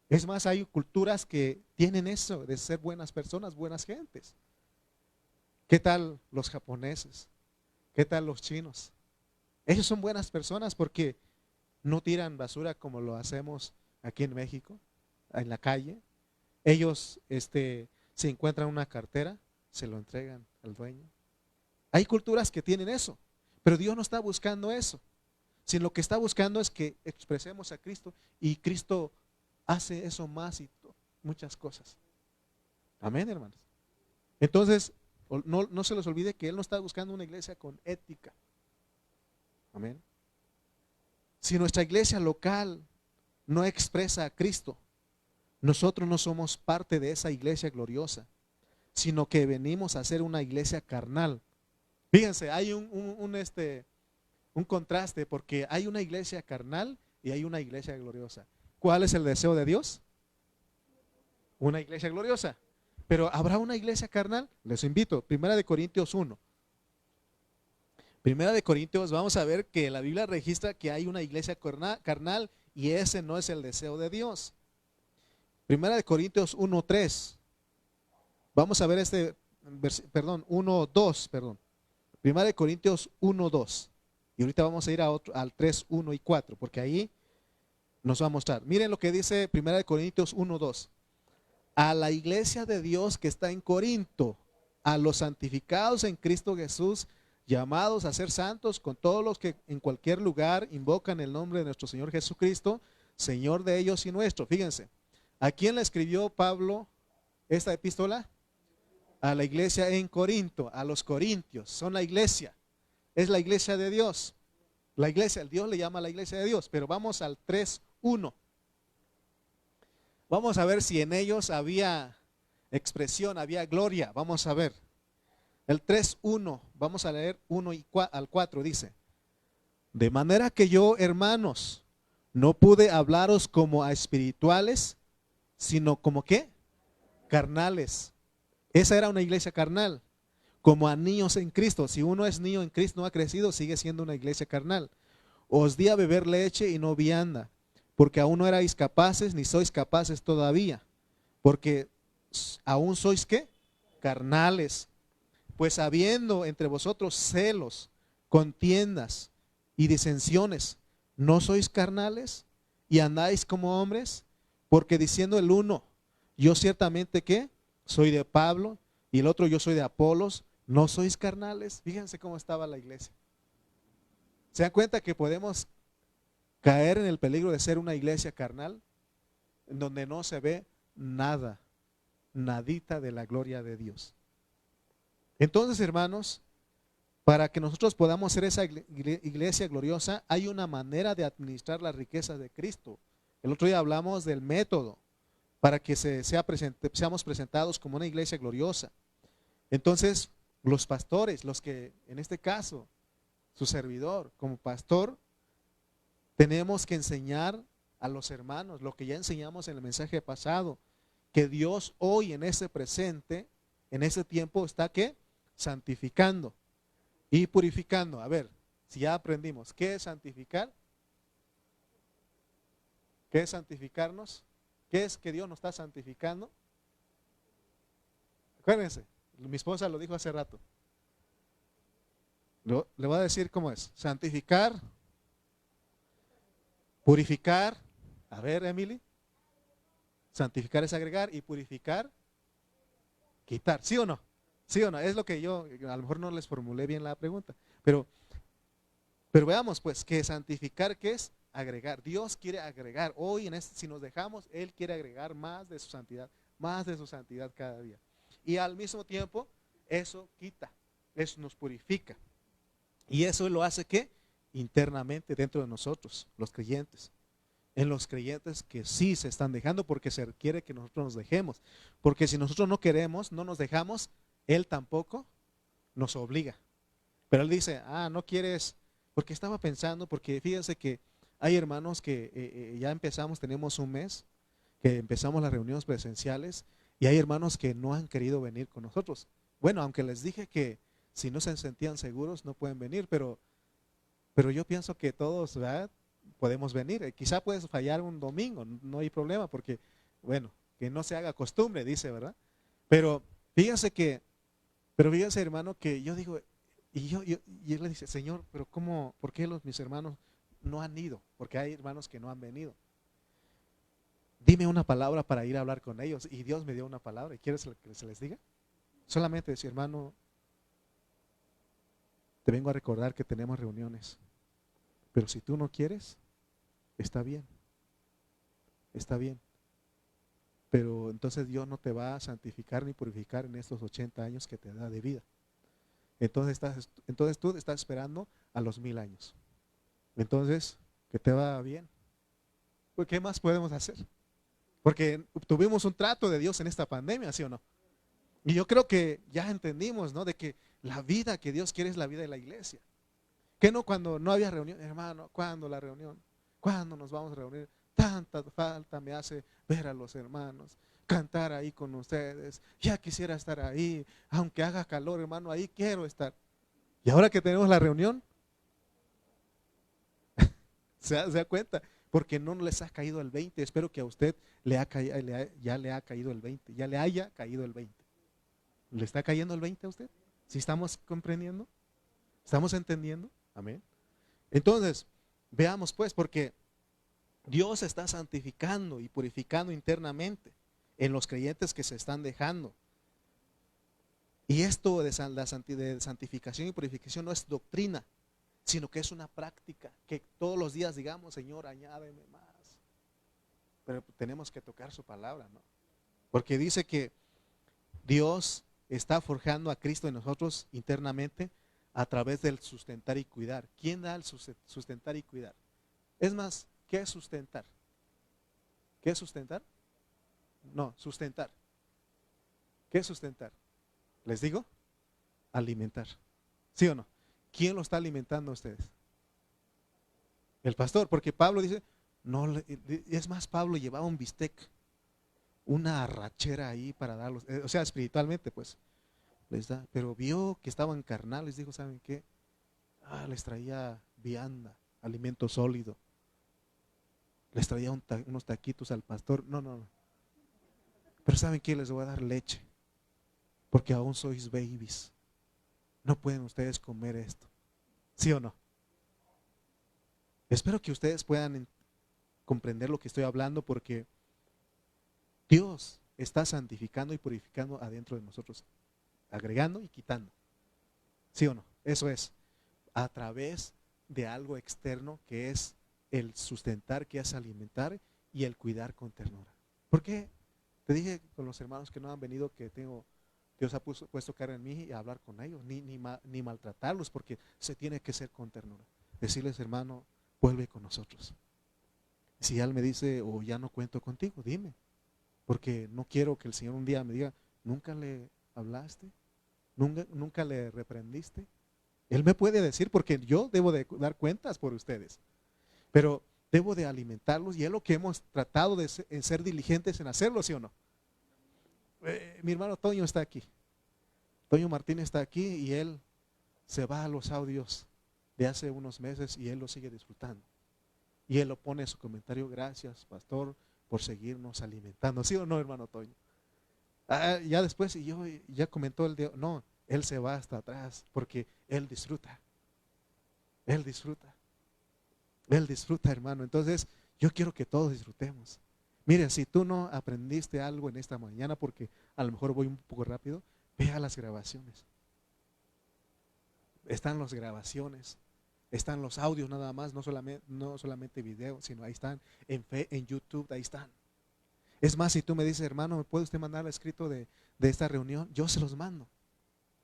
Es más, hay culturas que tienen eso de ser buenas personas, buenas gentes. ¿Qué tal los japoneses? ¿Qué tal los chinos? Ellos son buenas personas porque no tiran basura como lo hacemos aquí en México, en la calle. Ellos, si encuentran una cartera, se lo entregan al dueño. Hay culturas que tienen eso, pero Dios no está buscando eso, sino lo que está buscando es que expresemos a Cristo, y Cristo hace eso más y muchas cosas. Amén, hermanos. Entonces, no se les olvide que Él no está buscando una iglesia con ética. Amén. Si nuestra iglesia local no expresa a Cristo, nosotros no somos parte de esa iglesia gloriosa, sino que venimos a ser una iglesia carnal. Fíjense, hay un contraste, porque hay una iglesia carnal y hay una iglesia gloriosa. ¿Cuál es el deseo de Dios? Una iglesia gloriosa. Pero ¿habrá una iglesia carnal? Les invito, 1 Corintios 1. 1 Corintios, vamos a ver que la Biblia registra que hay una iglesia carnal y ese no es el deseo de Dios. Primera de Corintios 1:3. Vamos a ver 1:2, perdón. Primera de Corintios 1:2. Y ahorita vamos a ir al 3:1 y 4, porque ahí nos va a mostrar. Miren lo que dice Primera de Corintios 1:2. A la iglesia de Dios que está en Corinto, a los santificados en Cristo Jesús, llamados a ser santos, con todos los que en cualquier lugar invocan el nombre de nuestro Señor Jesucristo, Señor de ellos y nuestro. Fíjense, ¿a quién le escribió Pablo esta epístola? A la iglesia en Corinto, a los corintios. Son la iglesia, es la iglesia de Dios. La iglesia, Dios le llama a la iglesia de Dios. Pero vamos al 3:1. Vamos a ver si en ellos había expresión, había gloria. Vamos a ver. El 3:1, vamos a leer 1 al 4, dice: de manera que yo, hermanos, no pude hablaros como a espirituales, sino como ¿qué? Carnales. Esa era una iglesia carnal, como a niños en Cristo. Si uno es niño en Cristo, no ha crecido, sigue siendo una iglesia carnal. Os di a beber leche y no vianda, porque aún no erais capaces, ni sois capaces todavía, porque aún sois ¿qué? Carnales. Pues habiendo entre vosotros celos, contiendas y disensiones, ¿no sois carnales y andáis como hombres? Porque diciendo el uno, yo ciertamente ¿qué? Soy de Pablo, y el otro, yo soy de Apolos, ¿no sois carnales? Fíjense cómo estaba la iglesia. ¿Se dan cuenta que podemos caer en el peligro de ser una iglesia carnal, en donde no se ve nada, nadita de la gloria de Dios? Entonces, hermanos, para que nosotros podamos ser esa iglesia gloriosa, hay una manera de administrar las riquezas de Cristo. El otro día hablamos del método para que seamos presentados como una iglesia gloriosa. Entonces, los pastores, los que en este caso, su servidor como pastor, tenemos que enseñar a los hermanos lo que ya enseñamos en el mensaje pasado, que Dios hoy en ese presente, en ese tiempo está ¿qué? Santificando y purificando. A ver, si ya aprendimos, ¿qué es santificar? ¿Qué es santificarnos? ¿Qué es que Dios nos está santificando? Acuérdense, mi esposa lo dijo hace rato. Le voy a decir cómo es. Santificar, purificar. A ver, Emily. Santificar es agregar y purificar, quitar. ¿Sí o no? ¿Sí o no? Es lo que yo, a lo mejor no les formulé bien la pregunta. Pero veamos pues que santificar, ¿qué es? Agregar. Dios quiere agregar. Hoy, si nos dejamos, Él quiere agregar más de su santidad cada día. Y al mismo tiempo, eso quita, eso nos purifica. Y eso lo hace ¿qué? Internamente dentro de nosotros, los creyentes. En los creyentes que sí se están dejando, porque se requiere que nosotros nos dejemos. Porque si nosotros no queremos, no nos dejamos, Él tampoco nos obliga. Pero Él dice, no quieres, porque estaba pensando, porque fíjense que hay hermanos que ya empezamos, tenemos un mes, que empezamos las reuniones presenciales, y hay hermanos que no han querido venir con nosotros. Bueno, aunque les dije que si no se sentían seguros no pueden venir, pero yo pienso que todos, ¿verdad?, podemos venir. Quizá puedes fallar un domingo, no hay problema, porque, bueno, que no se haga costumbre, dice, ¿verdad? Pero fíjense, hermano, que yo digo, y él le dice, Señor, pero ¿cómo, por qué mis hermanos no han ido? Porque hay hermanos que no han venido. Dime una palabra para ir a hablar con ellos. Y Dios me dio una palabra. ¿Y quieres que se les diga? Solamente decir, hermano, te vengo a recordar que tenemos reuniones. Pero si tú no quieres, está bien. Está bien. Pero entonces Dios no te va a santificar ni purificar en estos 80 años que te da de vida. Entonces tú estás esperando a los 1000 años. Entonces, que te va bien. Pues, ¿qué más podemos hacer? Porque tuvimos un trato de Dios en esta pandemia, ¿sí o no? Y yo creo que ya entendimos, ¿no? De que la vida que Dios quiere es la vida de la iglesia. Que no cuando no había reunión, hermano, ¿cuándo la reunión? ¿Cuándo nos vamos a reunir? Tanta falta me hace ver a los hermanos, cantar ahí con ustedes. Ya quisiera estar ahí, aunque haga calor, hermano, ahí quiero estar. Y ahora que tenemos la reunión, ¿se da cuenta? porque no les ha caído el 20. Espero que a usted ya le ha caído el 20, ya le haya caído el 20. ¿Le está cayendo el 20 a usted? ¿Sí estamos comprendiendo? ¿Estamos entendiendo? Amén. Entonces, veamos pues, porque Dios está santificando y purificando internamente en los creyentes que se están dejando. Y esto de santificación y purificación no es doctrina, sino que es una práctica, que todos los días digamos, Señor, añádeme más. Pero tenemos que tocar su palabra, ¿no? Porque dice que Dios está forjando a Cristo en nosotros internamente a través del sustentar y cuidar. ¿Quién da el sustentar y cuidar? Es más, ¿qué es sustentar? ¿Qué es sustentar? No, sustentar. ¿Qué es sustentar? ¿Les digo? Alimentar. ¿Sí o no? ¿Quién lo está alimentando a ustedes? El pastor, porque Pablo dice, no, es más, Pablo llevaba un bistec, una arrachera ahí para darlos, o sea, espiritualmente pues, les da, pero vio que estaban carnales, dijo, ¿saben qué? Les traía vianda, alimento sólido, les traía unos taquitos al pastor, no, pero ¿saben qué? Les voy a dar leche, porque aún sois babies, no pueden ustedes comer esto, ¿sí o no? Espero que ustedes puedan comprender lo que estoy hablando, porque Dios está santificando y purificando adentro de nosotros, agregando y quitando, ¿sí o no? Eso es, a través de algo externo que es el sustentar, que es alimentar, y el cuidar con ternura. ¿Por qué? Te dije con los hermanos que no han venido que Dios ha puesto cara en mí y a hablar con ellos, ni maltratarlos, porque se tiene que ser con ternura. Decirles, hermano, vuelve con nosotros. Si Él me dice, o ya no cuento contigo, dime, porque no quiero que el Señor un día me diga, ¿nunca le hablaste? ¿Nunca le reprendiste? Él me puede decir, porque yo debo de dar cuentas por ustedes, pero debo de alimentarlos, y es lo que hemos tratado de ser diligentes en hacerlo, ¿sí o no? Mi hermano Toño está aquí, Toño Martínez está aquí, y él se va a los audios de hace unos meses y él lo sigue disfrutando. Y él lo pone en su comentario, gracias pastor por seguirnos alimentando, ¿sí o no, hermano Toño? Ya después, y yo ya comentó el día, no, él se va hasta atrás porque él disfruta, él disfruta, él disfruta, hermano. Entonces, yo quiero que todos disfrutemos. Mire, si tú no aprendiste algo en esta mañana, porque a lo mejor voy un poco rápido, vea las grabaciones. Están las grabaciones, están los audios nada más, no solamente video, sino ahí están, en YouTube, ahí están. Es más, si tú me dices, hermano, ¿me puede usted mandar el escrito de esta reunión? Yo se los mando.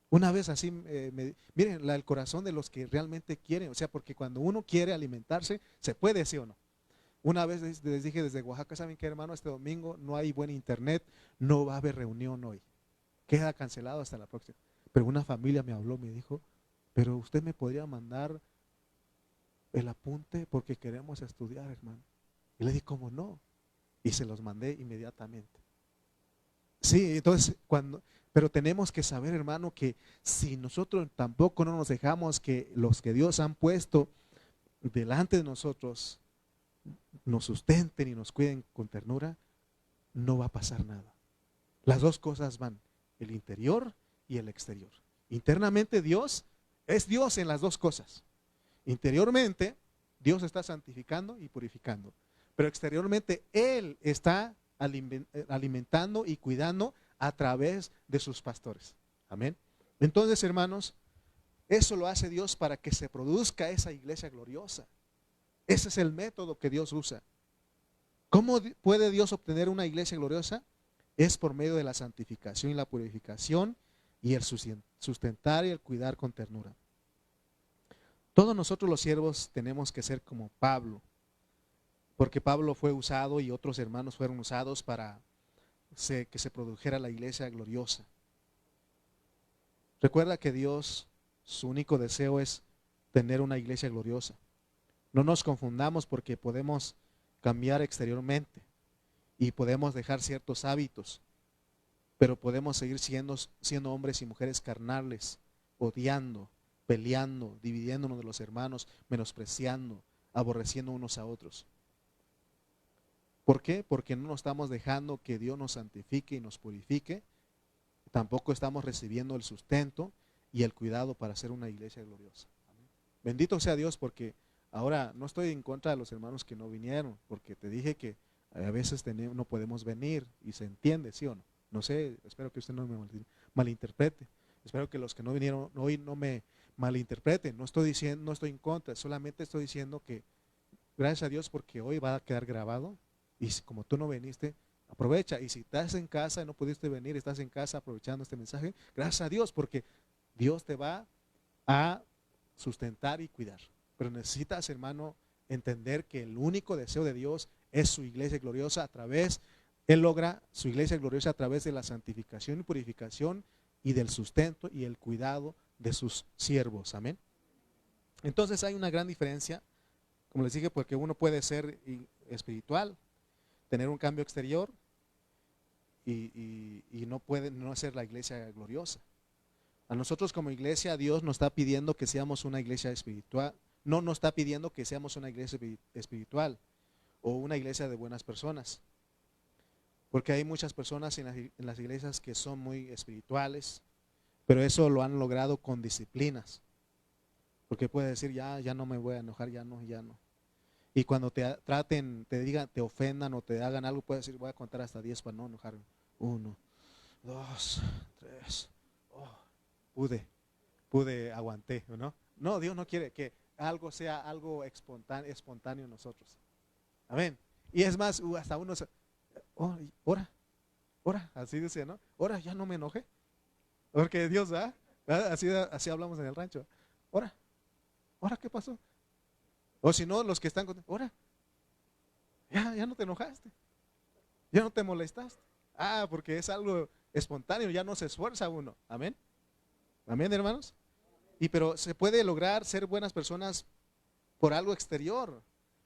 Una vez así, miren, el corazón de los que realmente quieren, o sea, porque cuando uno quiere alimentarse, se puede, ¿sí o no? Una vez les dije desde Oaxaca, ¿saben qué, hermano? Este domingo no hay buen internet, no va a haber reunión hoy. Queda cancelado hasta la próxima. Pero una familia me habló, me dijo, pero usted me podría mandar el apunte porque queremos estudiar, hermano. Y le dije, ¿cómo no? Y se los mandé inmediatamente. Sí, entonces pero tenemos que saber, hermano, que si nosotros tampoco no nos dejamos que los que Dios han puesto delante de nosotros nos sustenten y nos cuiden con ternura, no va a pasar nada. Las dos cosas van, el interior y el exterior. Internamente Dios es Dios en las dos cosas. Interiormente Dios está santificando y purificando, pero exteriormente Él está alimentando y cuidando a través de sus pastores. Amén. Entonces, hermanos, eso lo hace Dios para que se produzca esa iglesia gloriosa. Ese es el método que Dios usa. ¿Cómo puede Dios obtener una iglesia gloriosa? Es por medio de la santificación y la purificación y el sustentar y el cuidar con ternura. Todos nosotros los siervos tenemos que ser como Pablo, porque Pablo fue usado y otros hermanos fueron usados para que se produjera la iglesia gloriosa. Recuerda que Dios, su único deseo es tener una iglesia gloriosa. No nos confundamos, porque podemos cambiar exteriormente y podemos dejar ciertos hábitos, pero podemos seguir siendo hombres y mujeres carnales, odiando, peleando, dividiéndonos de los hermanos, menospreciando, aborreciendo unos a otros. ¿Por qué? Porque no nos estamos dejando que Dios nos santifique y nos purifique. Tampoco estamos recibiendo el sustento y el cuidado para ser una iglesia gloriosa. Amén. Bendito sea Dios, porque ahora no estoy en contra de los hermanos que no vinieron, porque te dije que a veces no podemos venir y se entiende, ¿sí o no? No sé, espero que usted no me malinterprete. Espero que los que no vinieron hoy no me malinterpreten. No estoy diciendo, no estoy en contra, solamente estoy diciendo que gracias a Dios porque hoy va a quedar grabado y como tú no viniste, aprovecha. Y si estás en casa y no pudiste venir, estás en casa aprovechando este mensaje, gracias a Dios porque Dios te va a sustentar y cuidar. Pero necesitas, hermano, entender que el único deseo de Dios es su iglesia gloriosa a través, Él logra su iglesia gloriosa a través de la santificación y purificación y del sustento y el cuidado de sus siervos. Amén. Entonces hay una gran diferencia, como les dije, porque uno puede ser espiritual, tener un cambio exterior y no puede no ser la iglesia gloriosa. A nosotros como iglesia, Dios nos está pidiendo que seamos una iglesia espiritual. No nos está pidiendo que seamos una iglesia espiritual o una iglesia de buenas personas. Porque hay muchas personas en las iglesias que son muy espirituales, pero eso lo han logrado con disciplinas. Porque puede decir, ya no me voy a enojar, ya no. Y cuando te traten, te digan, te ofendan o te hagan algo, puedes decir, voy a contar hasta 10 para no enojarme. 1, 2, 3. Pude, aguanté, ¿no? No, Dios no quiere que algo sea algo espontáneo en nosotros. Amén. Y es más, hasta uno se, ora, así decía, ¿no? Ora, ya no me enojé. Porque Dios da, así hablamos en el rancho. Ora, ¿qué pasó? O si no, los que están con, ora, ya no te enojaste, ya no te molestaste. Porque es algo espontáneo, ya no se esfuerza uno. Amén. Amén, hermanos. Pero se puede lograr ser buenas personas por algo exterior,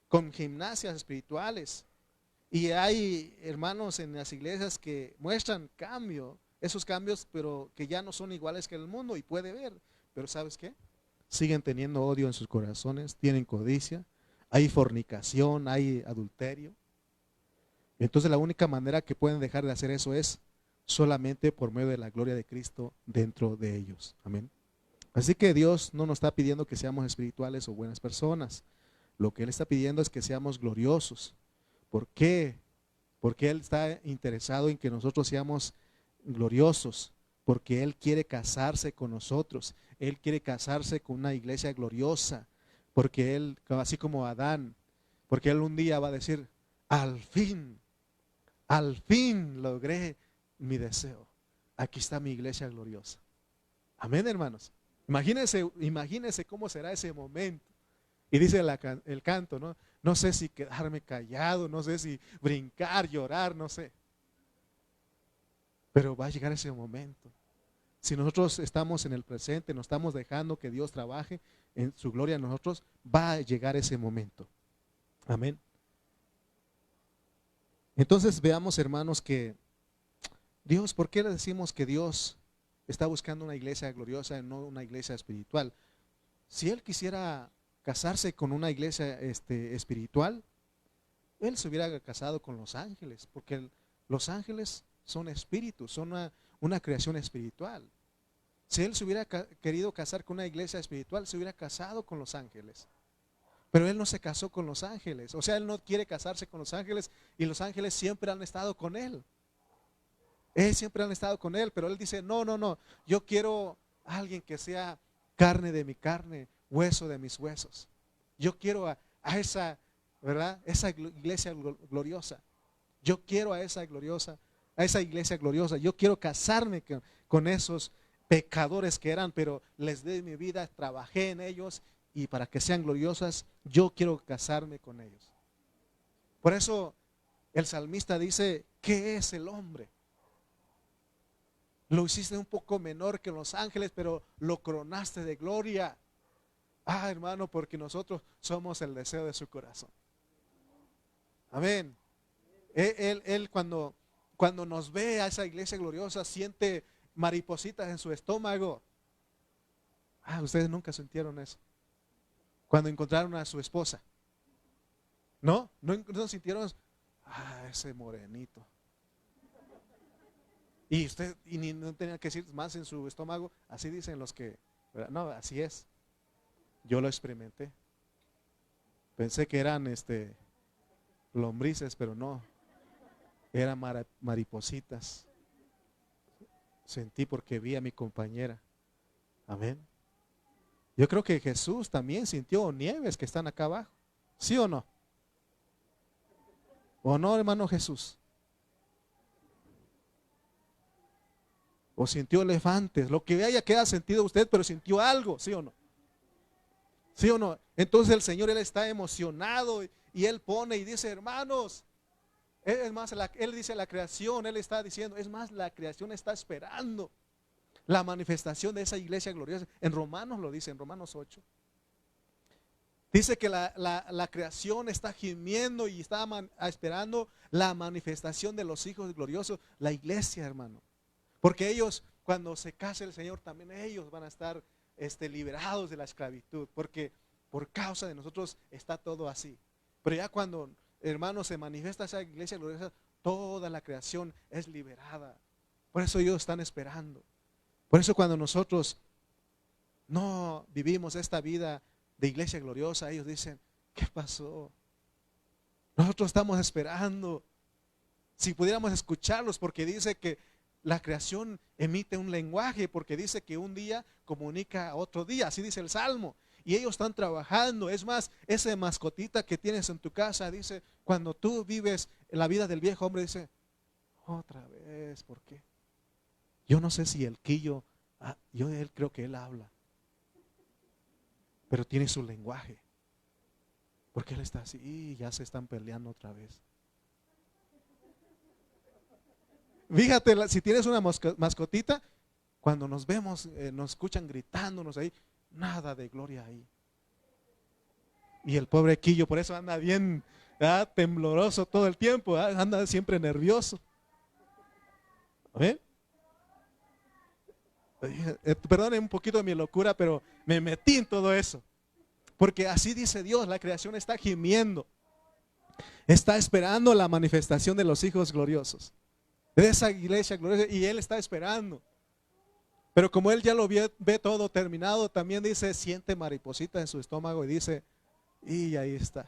con gimnasias espirituales. Y hay hermanos en las iglesias que muestran esos cambios, pero que ya no son iguales que el mundo y puede ver. Pero ¿sabes qué? Siguen teniendo odio en sus corazones, tienen codicia, hay fornicación, hay adulterio. Entonces la única manera que pueden dejar de hacer eso es solamente por medio de la gloria de Cristo dentro de ellos. Amén. Así que Dios no nos está pidiendo que seamos espirituales o buenas personas. Lo que Él está pidiendo es que seamos gloriosos. ¿Por qué? Porque Él está interesado en que nosotros seamos gloriosos. Porque Él quiere casarse con nosotros. Él quiere casarse con una iglesia gloriosa. Porque Él, así como Adán, porque Él un día va a decir, al fin logré mi deseo. Aquí está mi iglesia gloriosa. Amén, hermanos. Imagínense cómo será ese momento. Y dice el canto, ¿no? No sé si quedarme callado, no sé si brincar, llorar, no sé. Pero va a llegar ese momento. Si nosotros estamos en el presente, nos estamos dejando que Dios trabaje en su gloria en nosotros, va a llegar ese momento. Amén. Entonces veamos, hermanos, que Dios, ¿por qué le decimos que Dios está buscando una iglesia gloriosa y no una iglesia espiritual? Si Él quisiera casarse con una iglesia espiritual, Él se hubiera casado con los ángeles, porque los ángeles son espíritus, son una creación espiritual. Si Él se hubiera querido casar con una iglesia espiritual, se hubiera casado con los ángeles. Pero Él no se casó con los ángeles, o sea, Él no quiere casarse con los ángeles y los ángeles siempre han estado con Él. Siempre han estado con Él, pero Él dice, no, yo quiero a alguien que sea carne de mi carne, hueso de mis huesos. Yo quiero a esa, ¿verdad? Esa iglesia gloriosa. Yo quiero a esa iglesia gloriosa. Yo quiero casarme con esos pecadores que eran, pero les di mi vida, trabajé en ellos y para que sean gloriosas, yo quiero casarme con ellos. Por eso el salmista dice, ¿qué es el hombre? Lo hiciste un poco menor que los ángeles, pero lo coronaste de gloria. Hermano, porque nosotros somos el deseo de su corazón. Amén. Él cuando nos ve a esa iglesia gloriosa, siente maripositas en su estómago. Ustedes nunca sintieron eso. Cuando encontraron a su esposa. No sintieron, ese morenito. Y usted, y ni no tenía que decir más en su estómago, así dicen los que, ¿verdad? No, así es. Yo lo experimenté. Pensé que eran lombrices, pero no, eran maripositas. Sentí porque vi a mi compañera. Amén. Yo creo que Jesús también sintió nieves que están acá abajo. ¿Sí o no? ¿O no, hermano Jesús? ¿O sintió elefantes? Lo que haya queda sentido usted, pero sintió algo, ¿sí o no? ¿Sí o no? Entonces el Señor, Él está emocionado y Él pone y dice, hermanos, es más, Él dice la creación, Él está diciendo, es más, la creación está esperando la manifestación de esa iglesia gloriosa. En Romanos lo dice, en Romanos 8. Dice que la creación está gimiendo y está esperando la manifestación de los hijos gloriosos, la iglesia, hermano. Porque ellos, cuando se case el Señor, también ellos van a estar liberados de la esclavitud. Porque por causa de nosotros está todo así. Pero ya cuando, hermano, se manifiesta esa iglesia gloriosa, toda la creación es liberada. Por eso ellos están esperando. Por eso cuando nosotros no vivimos esta vida de iglesia gloriosa, ellos dicen, ¿qué pasó? Nosotros estamos esperando. Si pudiéramos escucharlos, porque dice que la creación emite un lenguaje, porque dice que un día comunica a otro día, así dice el Salmo. Y ellos están trabajando. Es más, esa mascotita que tienes en tu casa, dice, cuando tú vives la vida del viejo hombre, dice, otra vez, ¿por qué? Yo no sé si el quillo, él creo que él habla, pero tiene su lenguaje. Porque él está así y ya se están peleando otra vez. Fíjate, si tienes una mascotita, cuando nos vemos, nos escuchan gritándonos ahí, nada de gloria ahí. Y el pobre quillo, por eso anda bien tembloroso todo el tiempo, anda siempre nervioso. ¿Ven? Perdone un poquito de mi locura, pero me metí en todo eso. Porque así dice Dios, la creación está gimiendo. Está esperando la manifestación de los hijos gloriosos. De esa iglesia gloriosa, y Él está esperando. Pero como Él ya lo ve todo terminado, también dice, siente mariposita en su estómago y dice, y ahí está.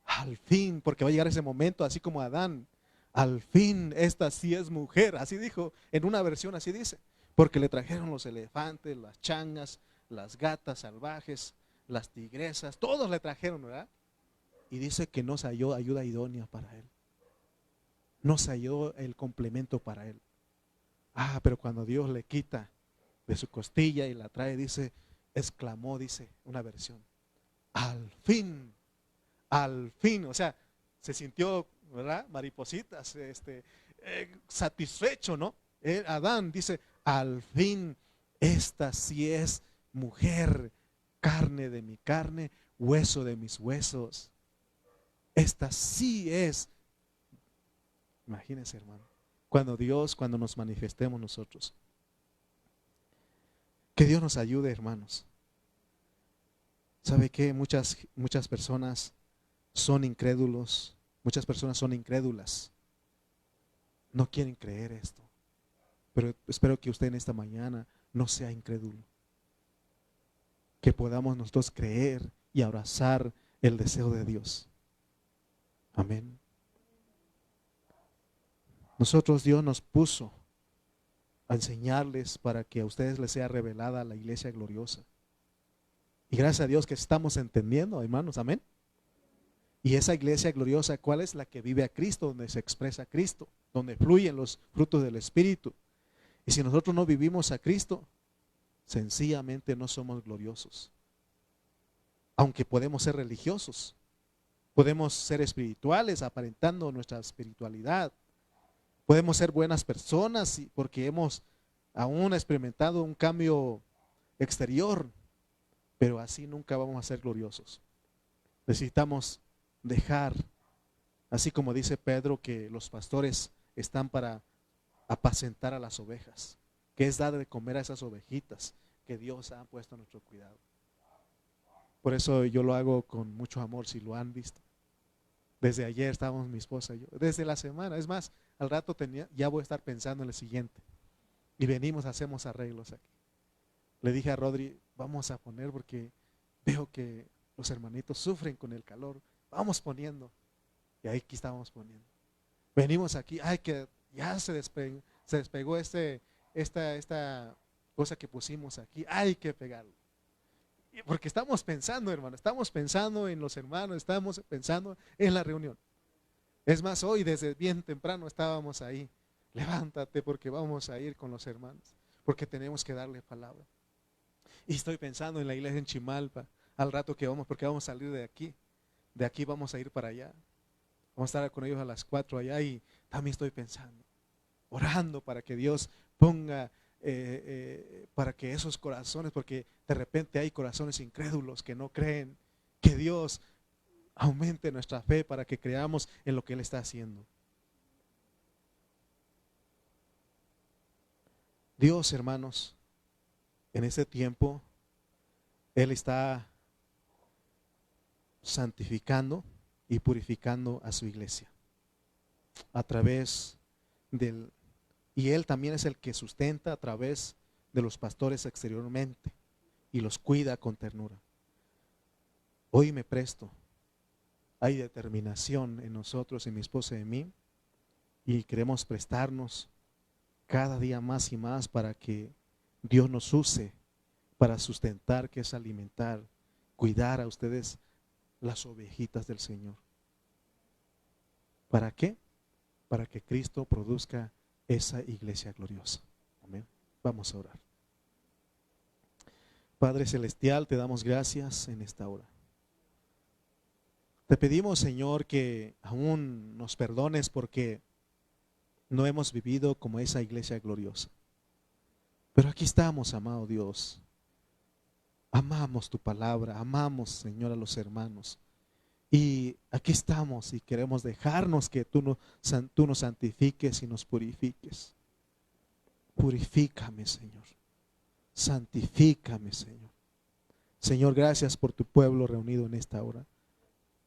Al fin, porque va a llegar ese momento, así como Adán. Al fin, esta sí es mujer. Así dijo, en una versión así dice. Porque le trajeron los elefantes, las changas, las gatas salvajes, las tigresas, todos le trajeron, ¿verdad? Y dice que no se halló ayuda idónea para él. No se halló el complemento para él. Pero cuando Dios le quita de su costilla y la trae, dice, exclamó, dice una versión, al fin, o sea, se sintió, ¿verdad? Maripositas, satisfecho, ¿no? Adán dice, al fin, esta sí es mujer, carne de mi carne, hueso de mis huesos. Esta sí es. Imagínense, hermano, cuando nos manifestemos nosotros. Que Dios nos ayude, hermanos. ¿Sabe qué? Muchas personas son incrédulos, muchas personas son incrédulas. No quieren creer esto. Pero espero que usted en esta mañana no sea incrédulo. Que podamos nosotros creer y abrazar el deseo de Dios. Amén. Nosotros, Dios nos puso a enseñarles para que a ustedes les sea revelada la iglesia gloriosa. Y gracias a Dios que estamos entendiendo, hermanos, amén. Y esa iglesia gloriosa, ¿cuál es? La que vive a Cristo, donde se expresa Cristo, donde fluyen los frutos del Espíritu. Y si nosotros no vivimos a Cristo, sencillamente no somos gloriosos. Aunque podemos ser religiosos, podemos ser espirituales, aparentando nuestra espiritualidad. Podemos ser buenas personas porque hemos aún experimentado un cambio exterior, pero así nunca vamos a ser gloriosos. Necesitamos dejar, así como dice Pedro, que los pastores están para apacentar a las ovejas, que es dar de comer a esas ovejitas que Dios ha puesto a nuestro cuidado. Por eso yo lo hago con mucho amor, si lo han visto. Desde ayer estábamos mi esposa y yo, desde la semana, es más, al rato ya voy a estar pensando en el siguiente. Y venimos, hacemos arreglos aquí. Le dije a Rodri, vamos a poner porque veo que los hermanitos sufren con el calor, vamos poniendo. Y ahí aquí estábamos poniendo. Venimos aquí, ay, que ya se despegó esta cosa que pusimos aquí, hay que pegarlo. Porque estamos pensando, hermano, estamos pensando en los hermanos, estamos pensando en la reunión. Es más, hoy desde bien temprano estábamos ahí. Levántate porque vamos a ir con los hermanos, porque tenemos que darle palabra. Y estoy pensando en la iglesia en Chimalpa, al rato que vamos, porque vamos a salir de aquí vamos a ir para allá. Vamos a estar con ellos a las 4 allá y también estoy pensando, orando para que Dios ponga, para que esos corazones, porque de repente hay corazones incrédulos que no creen, que Dios aumente nuestra fe para que creamos en lo que Él está haciendo. Dios, hermanos, en este tiempo, Él está santificando y purificando a su iglesia a través del, y Él también es el que sustenta a través de los pastores exteriormente y los cuida con ternura. Hoy me presto, hay determinación en nosotros, en mi esposa y en mí, y queremos prestarnos cada día más y más para que Dios nos use para sustentar, que es alimentar, cuidar a ustedes las ovejitas del Señor. ¿Para qué? Para que Cristo produzca esa iglesia gloriosa. Amén. Vamos a orar. Padre Celestial, te damos gracias en esta hora. Te pedimos, Señor, que aún nos perdones porque no hemos vivido como esa iglesia gloriosa. Pero aquí estamos, amado Dios. Amamos tu palabra, amamos, Señor, a los hermanos. Y aquí estamos y queremos dejarnos que tú nos santifiques y nos purifiques. Purifícame, Señor. Santifícame, Señor. Señor, gracias por tu pueblo reunido en esta hora.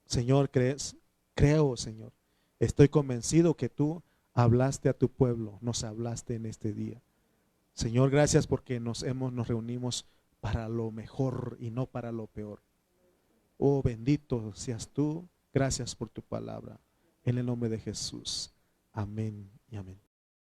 Señor, creo, Señor. Estoy convencido que tú hablaste a tu pueblo, nos hablaste en este día. Señor, gracias porque nos reunimos para lo mejor y no para lo peor. Oh, bendito seas tú. Gracias por tu palabra. En el nombre de Jesús. Amén y amén.